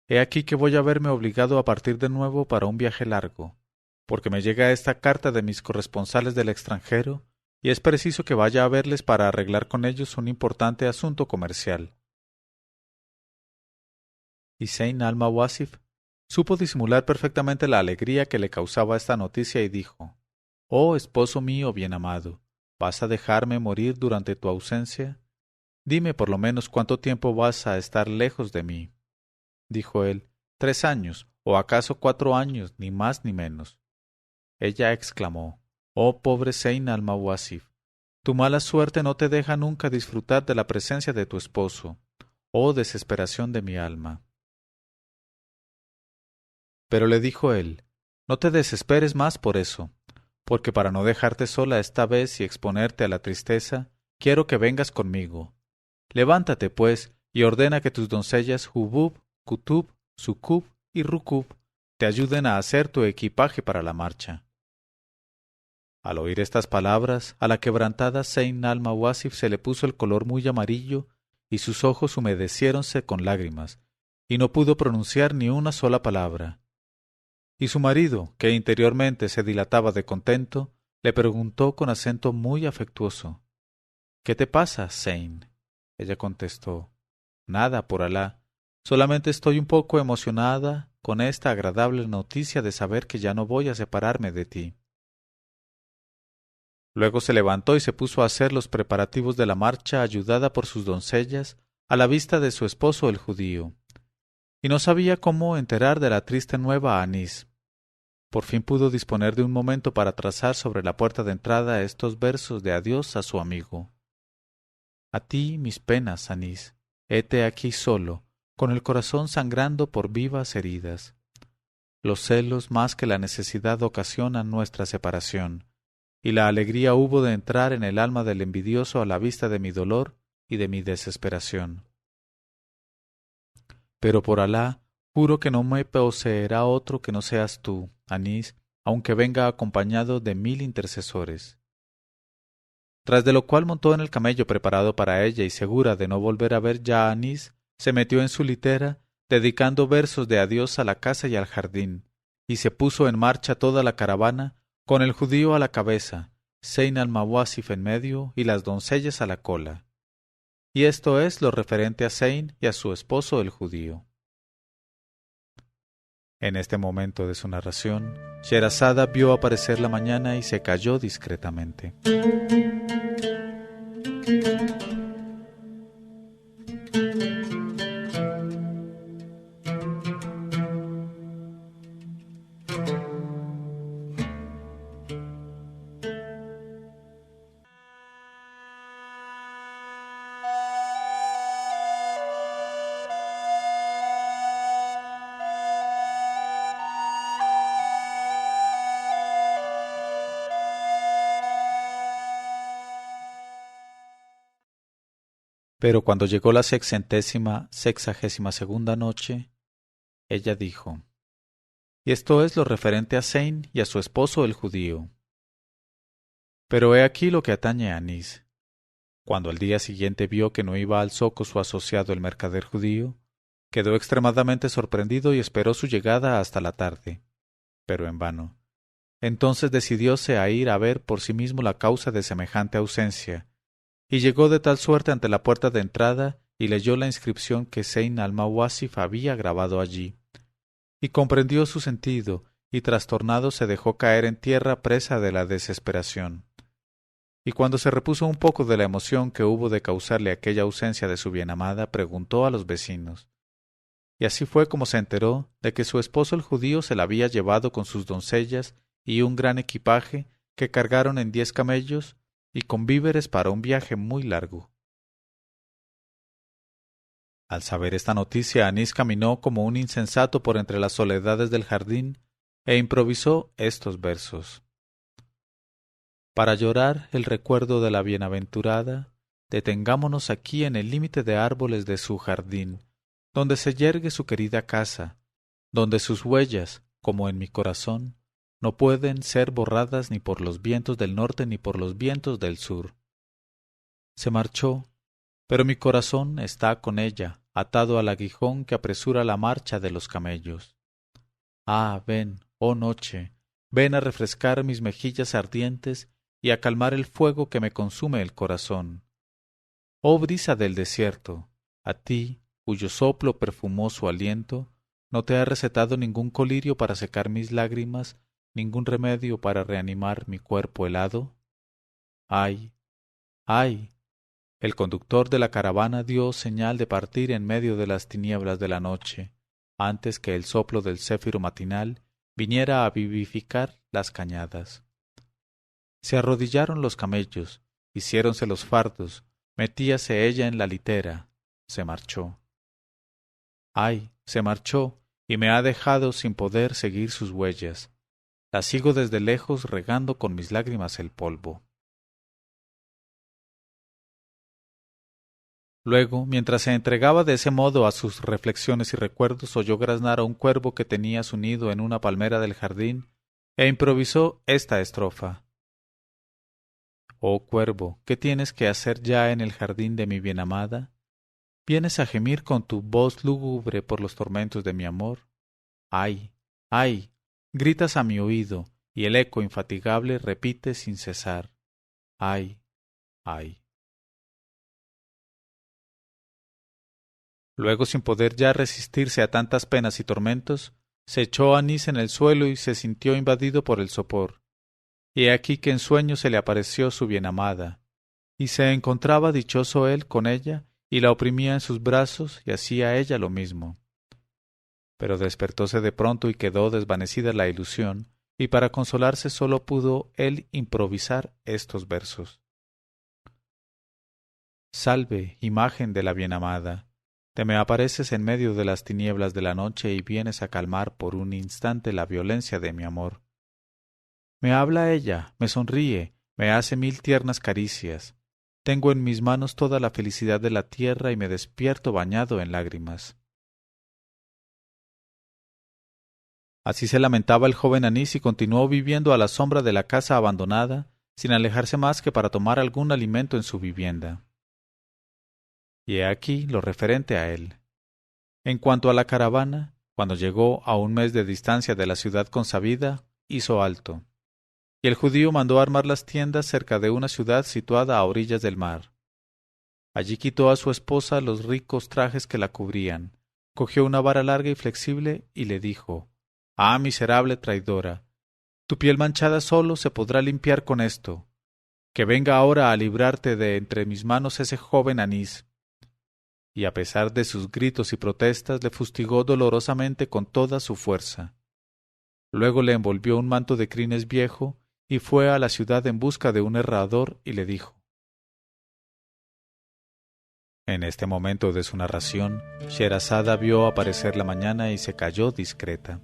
he aquí que voy a verme obligado a partir de nuevo para un viaje largo, porque me llega esta carta de mis corresponsales del extranjero, y es preciso que vaya a verles para arreglar con ellos un importante asunto comercial. Y Zeyn al-Mawasif supo disimular perfectamente la alegría que le causaba esta noticia y dijo: oh esposo mío bien amado, ¿vas a dejarme morir durante tu ausencia? Dime por lo menos cuánto tiempo vas a estar lejos de mí. Dijo él: 3 años, o acaso 4 años, ni más ni menos. Ella exclamó: oh pobre Zeyn al-Mawasif, tu mala suerte no te deja nunca disfrutar de la presencia de tu esposo. Oh desesperación de mi alma. Pero le dijo él: no te desesperes más por eso, porque para no dejarte sola esta vez y exponerte a la tristeza, quiero que vengas conmigo. Levántate, pues, y ordena que tus doncellas Hubub, Kutub, Sukub y Rukub te ayuden a hacer tu equipaje para la marcha. Al oír estas palabras, a la quebrantada Zeyn al-Mawasif se le puso el color muy amarillo y sus ojos humedeciéronse con lágrimas, y no pudo pronunciar ni una sola palabra. Y su marido, que interiormente se dilataba de contento, le preguntó con acento muy afectuoso: ¿qué te pasa, Zeyn? Ella contestó: nada, por Alá, solamente estoy un poco emocionada con esta agradable noticia de saber que ya no voy a separarme de ti. Luego se levantó y se puso a hacer los preparativos de la marcha, ayudada por sus doncellas, a la vista de su esposo el judío. Y no sabía cómo enterar de la triste nueva a Anís. Por fin pudo disponer de un momento para trazar sobre la puerta de entrada estos versos de adiós a su amigo. A ti mis penas, Anís, hete aquí solo, con el corazón sangrando por vivas heridas. Los celos más que la necesidad ocasionan nuestra separación, y la alegría hubo de entrar en el alma del envidioso a la vista de mi dolor y de mi desesperación. Pero por Alá, juro que no me poseerá otro que no seas tú, Anís, aunque venga acompañado de 1000 intercesores. Tras de lo cual montó en el camello preparado para ella y segura de no volver a ver ya a Anís, se metió en su litera, dedicando versos de adiós a la casa y al jardín, y se puso en marcha toda la caravana, con el judío a la cabeza, Zeyn al-Mawasif en medio y las doncellas a la cola. Y esto es lo referente a Zeyn y a su esposo el judío. En este momento de su narración, Sherazada vio aparecer la mañana y se calló discretamente. Pero cuando llegó la 662ª noche, ella dijo: Y esto es lo referente a Zeyn y a su esposo el judío. Pero he aquí lo que atañe a Anís. Cuando al día siguiente vio que no iba al zoco su asociado el mercader judío, quedó extremadamente sorprendido y esperó su llegada hasta la tarde, pero en vano. Entonces decidióse a ir a ver por sí mismo la causa de semejante ausencia, y llegó de tal suerte ante la puerta de entrada y leyó la inscripción que Zeyn al-Mawasif había grabado allí, y comprendió su sentido, y trastornado se dejó caer en tierra presa de la desesperación. Y cuando se repuso un poco de la emoción que hubo de causarle aquella ausencia de su bienamada, preguntó a los vecinos. Y así fue como se enteró de que su esposo el judío se la había llevado con sus doncellas y un gran equipaje que cargaron en 10 camellos y con víveres para un viaje muy largo. Al saber esta noticia, Anís caminó como un insensato por entre las soledades del jardín e improvisó estos versos. Para llorar el recuerdo de la bienaventurada, detengámonos aquí en el límite de árboles de su jardín, donde se yergue su querida casa, donde sus huellas, como en mi corazón, no pueden ser borradas ni por los vientos del norte ni por los vientos del sur. Se marchó, pero mi corazón está con ella, atado al aguijón que apresura la marcha de los camellos. Ah, ven, oh noche, ven a refrescar mis mejillas ardientes y a calmar el fuego que me consume el corazón. Oh brisa del desierto, a ti, cuyo soplo perfumó su aliento, no te ha recetado ningún colirio para secar mis lágrimas, ningún remedio para reanimar mi cuerpo helado. ¡Ay! ¡Ay! El conductor de la caravana dio señal de partir en medio de las tinieblas de la noche, antes que el soplo del céfiro matinal viniera a vivificar las cañadas. Se arrodillaron los camellos, hiciéronse los fardos, metíase ella en la litera, se marchó. ¡Ay! Se marchó, y me ha dejado sin poder seguir sus huellas. La sigo desde lejos regando con mis lágrimas el polvo. Luego, mientras se entregaba de ese modo a sus reflexiones y recuerdos, oyó graznar a un cuervo que tenía su nido en una palmera del jardín, e improvisó esta estrofa. Oh cuervo, ¿qué tienes que hacer ya en el jardín de mi bienamada? ¿Vienes a gemir con tu voz lúgubre por los tormentos de mi amor? ¡Ay! ¡Ay! Gritas a mi oído, y el eco infatigable repite sin cesar. ¡Ay! ¡Ay! Luego, sin poder ya resistirse a tantas penas y tormentos, se echó Anís en el suelo y se sintió invadido por el sopor. Y he aquí que en sueños se le apareció su bienamada, y se encontraba dichoso él con ella, y la oprimía en sus brazos, y hacía ella lo mismo. Pero despertóse de pronto y quedó desvanecida la ilusión, y para consolarse sólo pudo él improvisar estos versos. Salve, imagen de la bienamada, te me apareces en medio de las tinieblas de la noche y vienes a calmar por un instante la violencia de mi amor. Me habla ella, me sonríe, me hace 1000 tiernas caricias. Tengo en mis manos toda la felicidad de la tierra y me despierto bañado en lágrimas. Así se lamentaba el joven Anís y continuó viviendo a la sombra de la casa abandonada, sin alejarse más que para tomar algún alimento en su vivienda. Y he aquí lo referente a él. En cuanto a la caravana, cuando llegó a 1 mes de distancia de la ciudad consabida, hizo alto. y el judío mandó armar las tiendas cerca de una ciudad situada a orillas del mar. Allí quitó a su esposa los ricos trajes que la cubrían, cogió una vara larga y flexible y le dijo: «Ah, miserable traidora, tu piel manchada solo se podrá limpiar con esto. Que venga ahora a librarte de entre mis manos ese joven Anís». Y a pesar de sus gritos y protestas, le fustigó dolorosamente con toda su fuerza. Luego le envolvió un manto de crines viejo y fue a la ciudad en busca de un herrador y le dijo. En este momento de su narración, Sherazada vio aparecer la mañana y se calló discreta.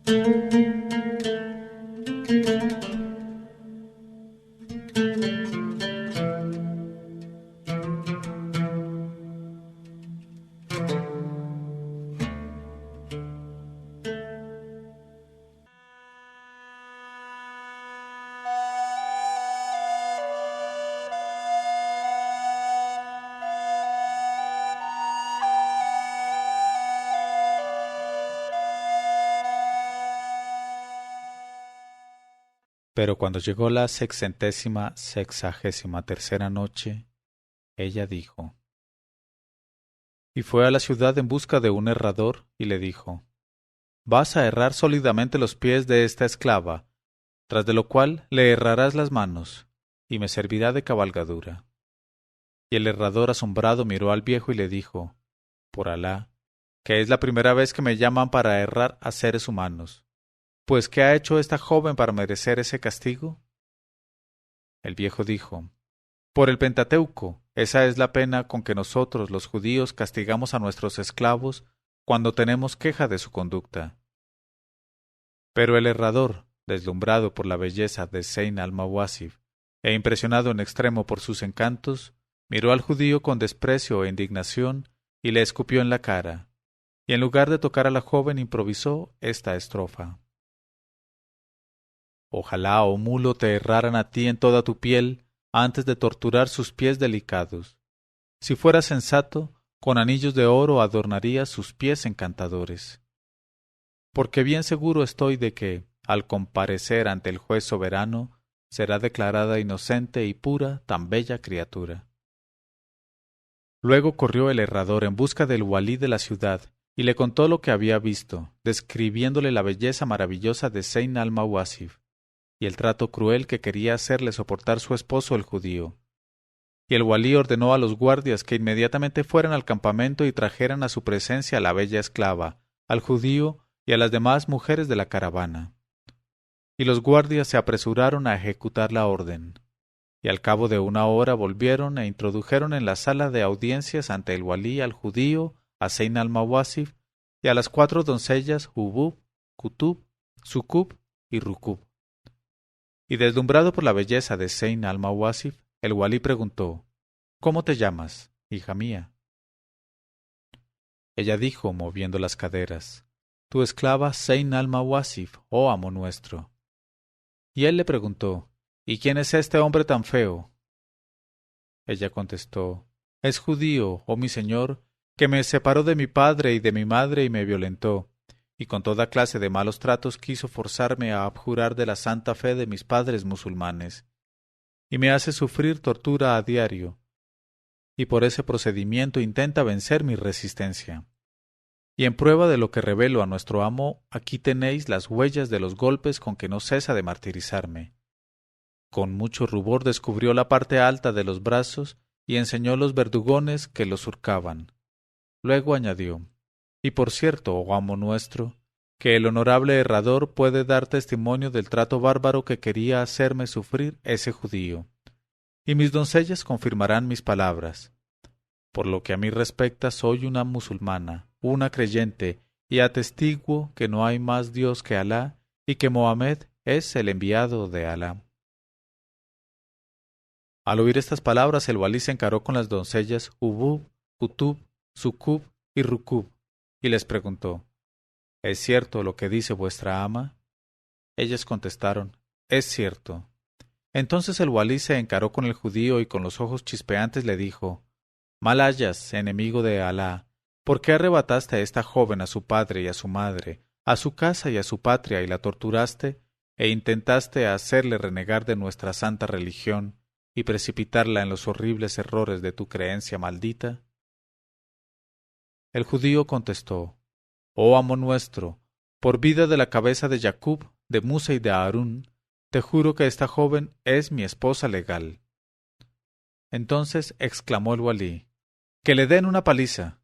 Pero cuando llegó la 663ª noche, ella dijo: Y fue a la ciudad en busca de un herrador, y le dijo: Vas a herrar sólidamente los pies de esta esclava, tras de lo cual le herrarás las manos, y me servirá de cabalgadura. Y el herrador asombrado miró al viejo y le dijo: Por Alá, que es la primera vez que me llaman para herrar a seres humanos. Pues, ¿qué ha hecho esta joven para merecer ese castigo? El viejo dijo: Por el Pentateuco, esa es la pena con que nosotros, los judíos, castigamos a nuestros esclavos cuando tenemos queja de su conducta. Pero el herrador, deslumbrado por la belleza de Zeyn al-Mawasif e impresionado en extremo por sus encantos, miró al judío con desprecio e indignación y le escupió en la cara, y en lugar de tocar a la joven improvisó esta estrofa. Ojalá, oh mulo, te herraran a ti en toda tu piel antes de torturar sus pies delicados. Si fueras sensato, con anillos de oro adornarías sus pies encantadores. Porque bien seguro estoy de que, al comparecer ante el juez soberano, será declarada inocente y pura tan bella criatura. Luego corrió el herrador en busca del walí de la ciudad y le contó lo que había visto, describiéndole la belleza maravillosa de Zeyn al-Mawasif y el trato cruel que quería hacerle soportar su esposo el judío. Y el walí ordenó a los guardias que inmediatamente fueran al campamento y trajeran a su presencia a la bella esclava, al judío y a las demás mujeres de la caravana. Y los guardias se apresuraron a ejecutar la orden. Y al cabo de una hora volvieron e introdujeron en la sala de audiencias ante el walí al judío, a Zeyn al-Mawasif y a las 4 doncellas Hubub, Kutub, Sukub y Rukub. Y deslumbrado por la belleza de Zeyn al-Mawasif, el walí preguntó: ¿Cómo te llamas, hija mía? Ella dijo, moviendo las caderas: Tu esclava Zeyn al-Mawasif, oh amo nuestro. Y él le preguntó: ¿Y quién es este hombre tan feo? Ella contestó: Es judío, oh mi señor, que me separó de mi padre y de mi madre y me violentó, y con toda clase de malos tratos quiso forzarme a abjurar de la santa fe de mis padres musulmanes, y me hace sufrir tortura a diario, y por ese procedimiento intenta vencer mi resistencia. Y en prueba de lo que revelo a nuestro amo, aquí tenéis las huellas de los golpes con que no cesa de martirizarme. Con mucho rubor descubrió la parte alta de los brazos y enseñó los verdugones que los surcaban. Luego añadió: Y por cierto, oh amo nuestro, que el honorable herrador puede dar testimonio del trato bárbaro que quería hacerme sufrir ese judío, y mis doncellas confirmarán mis palabras. Por lo que a mí respecta, soy una musulmana, una creyente, y atestiguo que no hay más Dios que Alá, y que Mohamed es el enviado de Alá. Al oír estas palabras, el walí se encaró con las doncellas Hubub, Kutub, Sukub y Rukub, y les preguntó: ¿Es cierto lo que dice vuestra ama? Ellas contestaron: Es cierto. Entonces el walí se encaró con el judío y con los ojos chispeantes le dijo: Mal hayas, enemigo de Alá, ¿por qué arrebataste a esta joven a su padre y a su madre, a su casa y a su patria y la torturaste, e intentaste hacerle renegar de nuestra santa religión y precipitarla en los horribles errores de tu creencia maldita? El judío contestó: Oh amo nuestro, por vida de la cabeza de Jacob, de Musa y de Aarón, te juro que esta joven es mi esposa legal. Entonces exclamó el walí: ¡Que le den una paliza!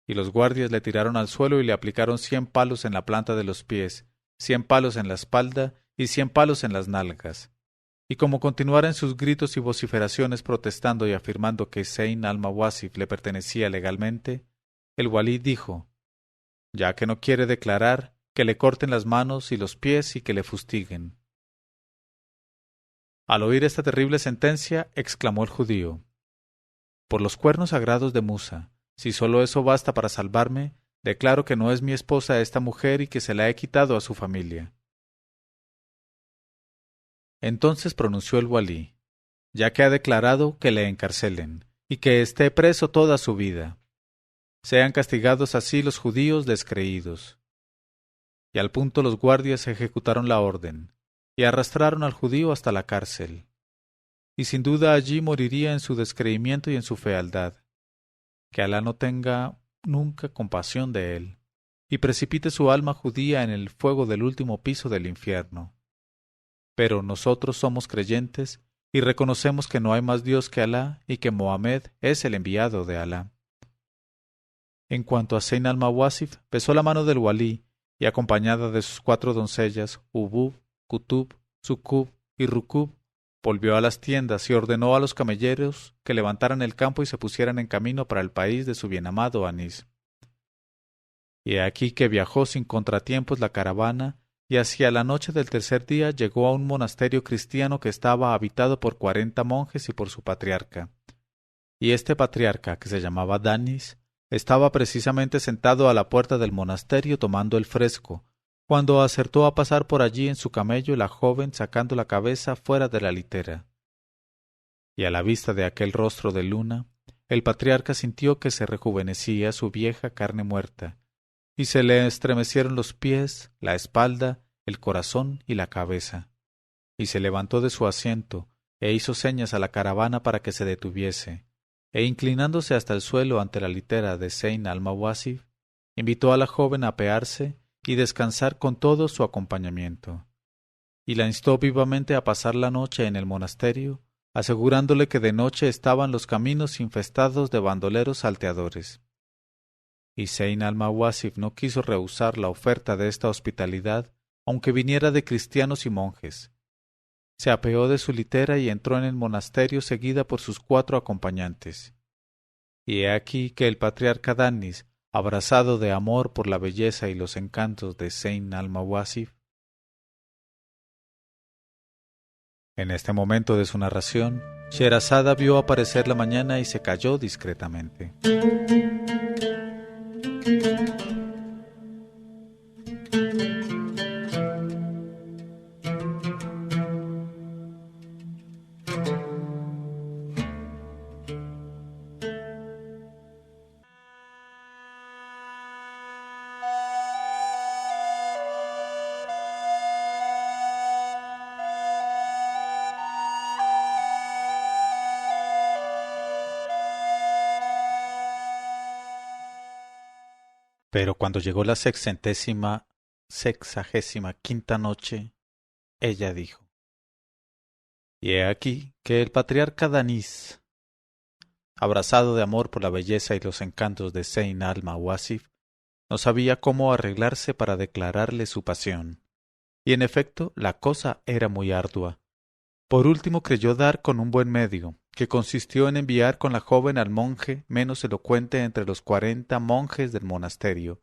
Y los guardias le tiraron al suelo y le aplicaron 100 palos en la planta de los pies, 100 palos en la espalda y 100 palos en las nalgas. Y como continuara en sus gritos y vociferaciones protestando y afirmando que Zeyn al-Mawasif le pertenecía legalmente, el walí dijo: ya que no quiere declarar, que le corten las manos y los pies y que le fustiguen. Al oír esta terrible sentencia, exclamó el judío: por los cuernos sagrados de Musa, si sólo eso basta para salvarme, declaro que no es mi esposa esta mujer y que se la he quitado a su familia. Entonces pronunció el walí: ya que ha declarado, que le encarcelen, y que esté preso toda su vida. Sean castigados así los judíos descreídos. Y al punto los guardias ejecutaron la orden, y arrastraron al judío hasta la cárcel. Y sin duda allí moriría en su descreimiento y en su fealdad. Que Alá no tenga nunca compasión de él, y precipite su alma judía en el fuego del último piso del infierno. Pero nosotros somos creyentes, y reconocemos que no hay más Dios que Alá, y que Mohamed es el enviado de Alá. En cuanto a Zeyn al-Mawasif, besó la mano del walí, y acompañada de sus 4 doncellas, Hubub, Kutub, Sukub y Rukub, volvió a las tiendas y ordenó a los camelleros que levantaran el campo y se pusieran en camino para el país de su bienamado Anís. Y he aquí que viajó sin contratiempos la caravana, y hacia la noche del tercer día llegó a un monasterio cristiano que estaba habitado por 40 monjes y por su patriarca. Y este patriarca, que se llamaba Danis, estaba precisamente sentado a la puerta del monasterio tomando el fresco, cuando acertó a pasar por allí en su camello la joven sacando la cabeza fuera de la litera. Y a la vista de aquel rostro de luna, el patriarca sintió que se rejuvenecía su vieja carne muerta, y se le estremecieron los pies, la espalda, el corazón y la cabeza. Y se levantó de su asiento, e hizo señas a la caravana para que se detuviese, e inclinándose hasta el suelo ante la litera de Zeyn al-Mawasif, invitó a la joven a apearse y descansar con todo su acompañamiento, y la instó vivamente a pasar la noche en el monasterio, asegurándole que de noche estaban los caminos infestados de bandoleros salteadores. Y Zeyn al-Mawasif no quiso rehusar la oferta de esta hospitalidad, aunque viniera de cristianos y monjes. Se apeó de su litera y entró en el monasterio seguida por sus 4 acompañantes. Y he aquí que el patriarca Danis, abrazado de amor por la belleza y los encantos de Zeyn al-Mawasif. En este momento de su narración, Sherazada vio aparecer la mañana y se calló discretamente. Pero cuando llegó la sexagésima quinta noche, ella dijo: y he aquí que el patriarca Danis, abrazado de amor por la belleza y los encantos de Zeyn al-Mawasif, no sabía cómo arreglarse para declararle su pasión. Y en efecto la cosa era muy ardua. Por último creyó dar con un buen medio, que consistió en enviar con la joven al monje menos elocuente entre los 40 monjes del monasterio.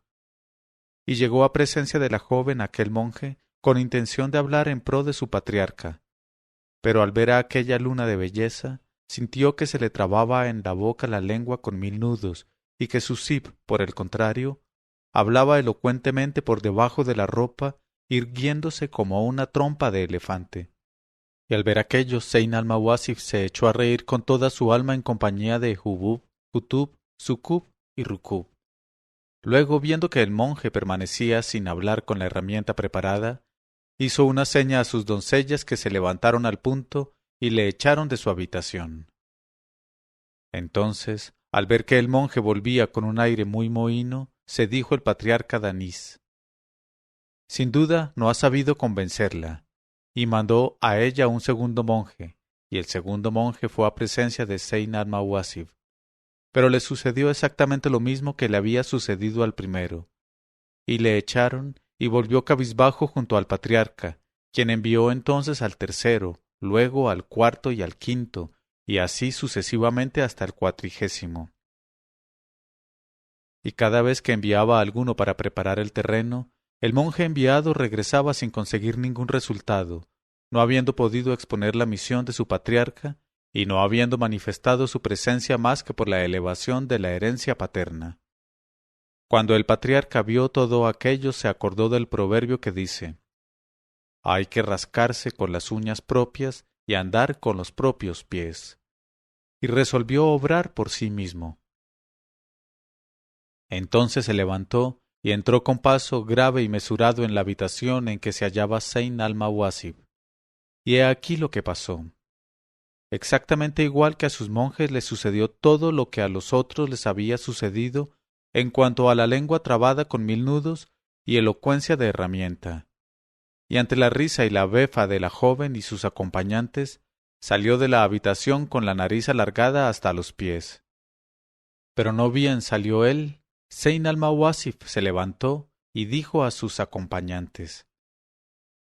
Y llegó a presencia de la joven aquel monje, con intención de hablar en pro de su patriarca. Pero al ver a aquella luna de belleza, sintió que se le trababa en la boca la lengua con 1000 nudos, y que su zib, por el contrario, hablaba elocuentemente por debajo de la ropa, irguiéndose como una trompa de elefante. Y al ver aquello, Zeyn al-Mawasif se echó a reír con toda su alma en compañía de Hubub, Kutub, Sukub y Rukub. Luego, viendo que el monje permanecía sin hablar con la herramienta preparada, hizo una seña a sus doncellas que se levantaron al punto y le echaron de su habitación. Entonces, al ver que el monje volvía con un aire muy mohíno, se dijo el patriarca Danís: «Sin duda no ha sabido convencerla», y mandó a ella un segundo monje, y el segundo monje fue a presencia de Zeyn al-Mawasif. Pero le sucedió exactamente lo mismo que le había sucedido al primero, y le echaron, y volvió cabizbajo junto al patriarca, quien envió entonces al tercero, luego al cuarto y al quinto, y así sucesivamente hasta el 40. Y cada vez que enviaba a alguno para preparar el terreno, el monje enviado regresaba sin conseguir ningún resultado, no habiendo podido exponer la misión de su patriarca y no habiendo manifestado su presencia más que por la elevación de la herencia paterna. Cuando el patriarca vio todo aquello, se acordó del proverbio que dice: «Hay que rascarse con las uñas propias y andar con los propios pies», y resolvió obrar por sí mismo. Entonces se levantó y entró con paso grave y mesurado en la habitación en que se hallaba Zeyn al-Mawasif. Y he aquí lo que pasó. Exactamente igual que a sus monjes les sucedió todo lo que a los otros les había sucedido en cuanto a la lengua trabada con 1000 nudos y elocuencia de herramienta. Y ante la risa y la befa de la joven y sus acompañantes, salió de la habitación con la nariz alargada hasta los pies. Pero no bien salió él, Zeyn al-Mawasif se levantó y dijo a sus acompañantes: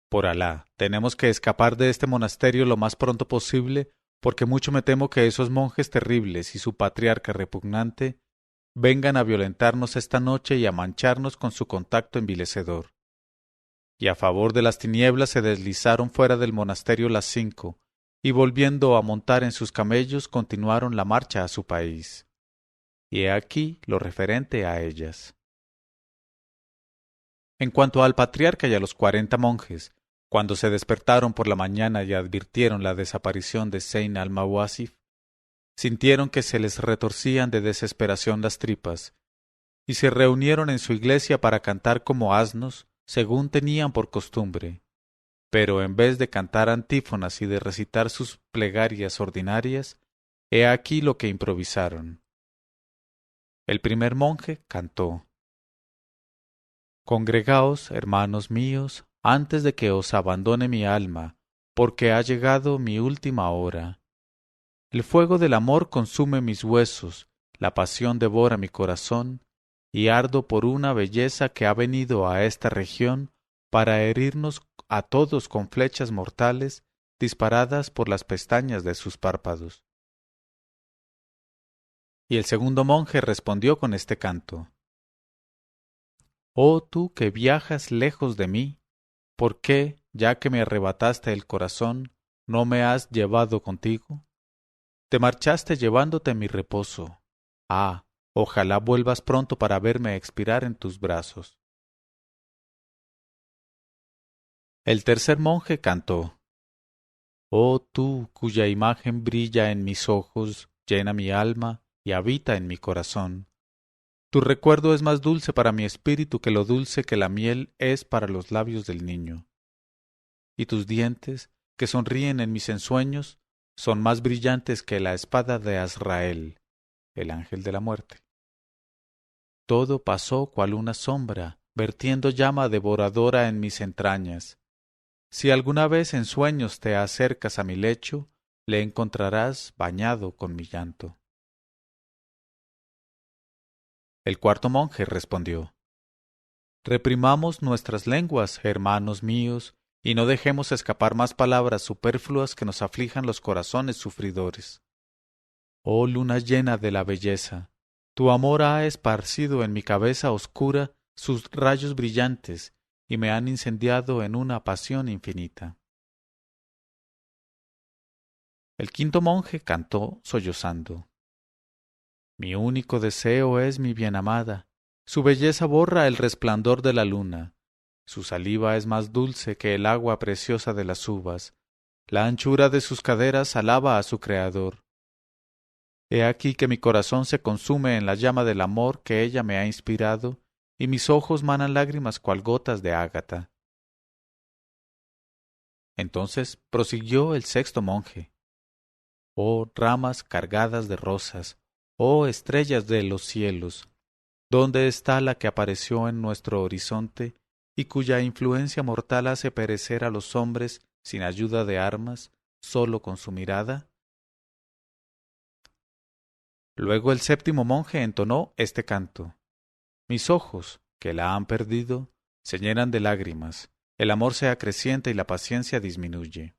«Por Alá, tenemos que escapar de este monasterio lo más pronto posible, porque mucho me temo que esos monjes terribles y su patriarca repugnante vengan a violentarnos esta noche y a mancharnos con su contacto envilecedor». Y a favor de las tinieblas se deslizaron fuera del monasterio las 5, y volviendo a montar en sus camellos continuaron la marcha a su país. Y he aquí lo referente a ellas. En cuanto al patriarca y a los 40 monjes, cuando se despertaron por la mañana y advirtieron la desaparición de Zeyn al-Mawasif, sintieron que se les retorcían de desesperación las tripas, y se reunieron en su iglesia para cantar como asnos, según tenían por costumbre. Pero en vez de cantar antífonas y de recitar sus plegarias ordinarias, he aquí lo que improvisaron. El primer monje cantó: «Congregaos, hermanos míos, antes de que os abandone mi alma, porque ha llegado mi última hora. El fuego del amor consume mis huesos, la pasión devora mi corazón, y ardo por una belleza que ha venido a esta región para herirnos a todos con flechas mortales disparadas por las pestañas de sus párpados». Y el segundo monje respondió con este canto: «Oh tú que viajas lejos de mí, ¿por qué, ya que me arrebataste el corazón, no me has llevado contigo? Te marchaste llevándote mi reposo. Ah, ojalá vuelvas pronto para verme expirar en tus brazos». El tercer monje cantó: «Oh tú cuya imagen brilla en mis ojos, llena mi alma y habita en mi corazón. Tu recuerdo es más dulce para mi espíritu que lo dulce que la miel es para los labios del niño. Y tus dientes, que sonríen en mis ensueños, son más brillantes que la espada de Azrael, el ángel de la muerte». Todo pasó cual una sombra, vertiendo llama devoradora en mis entrañas. Si alguna vez en sueños te acercas a mi lecho, le encontrarás bañado con mi llanto. El cuarto monje respondió: «Reprimamos nuestras lenguas, hermanos míos, y no dejemos escapar más palabras superfluas que nos aflijan los corazones sufridores. Oh luna llena de la belleza, tu amor ha esparcido en mi cabeza oscura sus rayos brillantes y me han incendiado en una pasión infinita». El quinto monje cantó sollozando: «Mi único deseo es mi bienamada. Su belleza borra el resplandor de la luna. Su saliva es más dulce que el agua preciosa de las uvas. La anchura de sus caderas alaba a su Creador. He aquí que mi corazón se consume en la llama del amor que ella me ha inspirado, y mis ojos manan lágrimas cual gotas de ágata». Entonces prosiguió el sexto monje. Oh ramas cargadas de rosas, oh estrellas de los cielos, ¿dónde está la que apareció en nuestro horizonte y cuya influencia mortal hace perecer a los hombres sin ayuda de armas, sólo con su mirada? Luego el séptimo monje entonó este canto. Mis ojos, que la han perdido, se llenan de lágrimas, el amor se acrecienta y la paciencia disminuye.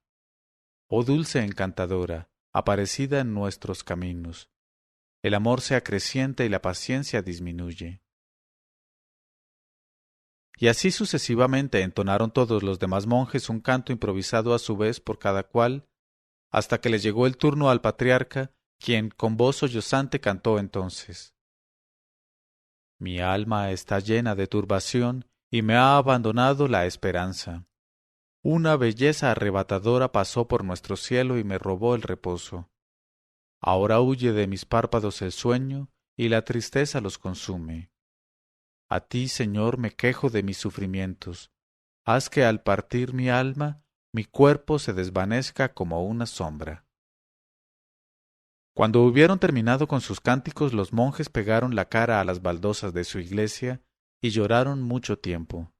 Oh dulce encantadora, aparecida en nuestros caminos, el amor se acrecienta y la paciencia disminuye. Y así sucesivamente entonaron todos los demás monjes un canto improvisado a su vez por cada cual, hasta que le llegó el turno al patriarca, quien con voz sollozante cantó entonces. Mi alma está llena de turbación y me ha abandonado la esperanza. Una belleza arrebatadora pasó por nuestro cielo y me robó el reposo. Ahora huye de mis párpados el sueño y la tristeza los consume. A ti, Señor, me quejo de mis sufrimientos. Haz que al partir mi alma, mi cuerpo se desvanezca como una sombra. Cuando hubieron terminado con sus cánticos, los monjes pegaron la cara a las baldosas de su iglesia y lloraron mucho tiempo,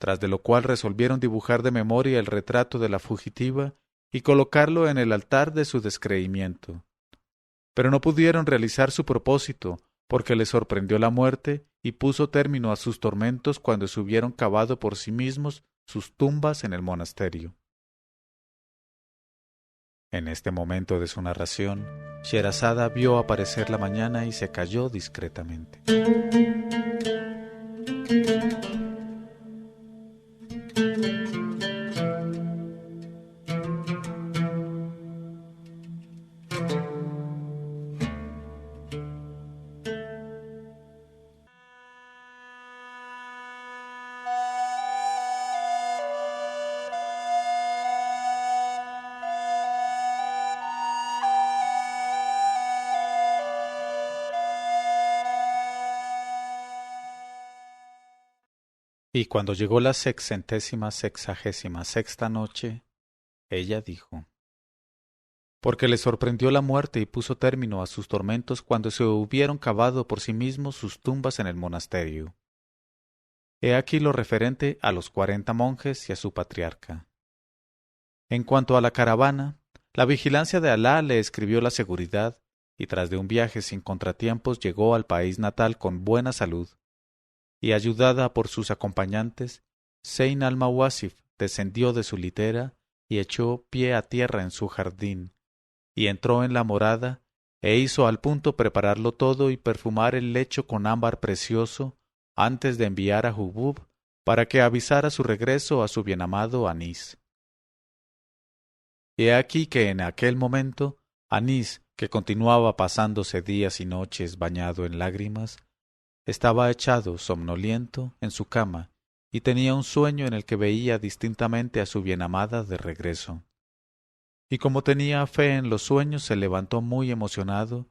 tras de lo cual resolvieron dibujar de memoria el retrato de la fugitiva y colocarlo en el altar de su descreimiento. Pero no pudieron realizar su propósito, porque les sorprendió la muerte y puso término a sus tormentos cuando se hubieron cavado por sí mismos sus tumbas en el monasterio. En este momento de su narración, Sherazada vio aparecer la mañana y se calló discretamente. Y cuando llegó la 666ª noche, ella dijo: porque le sorprendió la muerte y puso término a sus tormentos cuando se hubieron cavado por sí mismos sus tumbas en el monasterio. He aquí lo referente a los 40 monjes y a su patriarca. En cuanto a la caravana, la vigilancia de Alá le escribió la seguridad, y tras de un viaje sin contratiempos llegó al país natal con buena salud, y ayudada por sus acompañantes, Zeyn al-Mawasif descendió de su litera y echó pie a tierra en su jardín, y entró en la morada, e hizo al punto prepararlo todo y perfumar el lecho con ámbar precioso, antes de enviar a Hubub para que avisara su regreso a su bienamado Anís. He aquí que en aquel momento Anís, que continuaba pasándose días y noches bañado en lágrimas, estaba echado somnoliento en su cama y tenía un sueño en el que veía distintamente a su bienamada de regreso. Y como tenía fe en los sueños, se levantó muy emocionado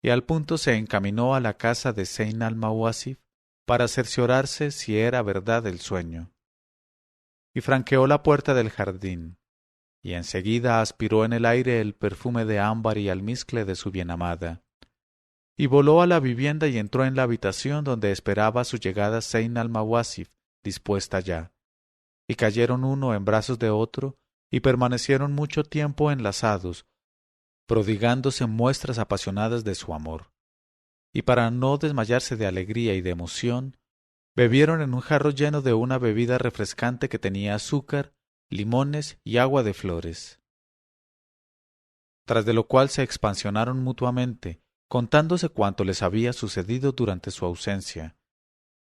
y al punto se encaminó a la casa de Zeyn al-Mawasif para cerciorarse si era verdad el sueño. Y franqueó la puerta del jardín, y enseguida aspiró en el aire el perfume de ámbar y almizcle de su bienamada, y voló a la vivienda y entró en la habitación donde esperaba su llegada Zeyn al-Mawasif, dispuesta ya, y cayeron uno en brazos de otro, y permanecieron mucho tiempo enlazados, prodigándose muestras apasionadas de su amor. Y para no desmayarse de alegría y de emoción, bebieron en un jarro lleno de una bebida refrescante que tenía azúcar, limones y agua de flores. Tras de lo cual se expansionaron mutuamente, contándose cuanto les había sucedido durante su ausencia,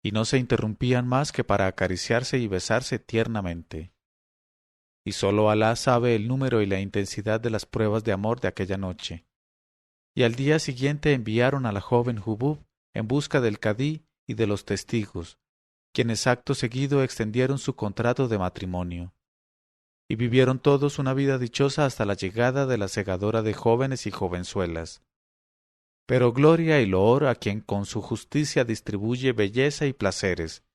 y no se interrumpían más que para acariciarse y besarse tiernamente. Y sólo Alá sabe el número y la intensidad de las pruebas de amor de aquella noche. Y al día siguiente enviaron a la joven Hubub en busca del cadí y de los testigos, quienes acto seguido extendieron su contrato de matrimonio. Y vivieron todos una vida dichosa hasta la llegada de la segadora de jóvenes y jovenzuelas. Pero gloria y loor a quien con su justicia distribuye belleza y placeres,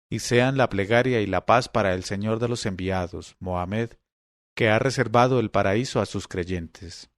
y sean la plegaria y la paz para el Señor de los enviados, Mohamed, que ha reservado el paraíso a sus creyentes.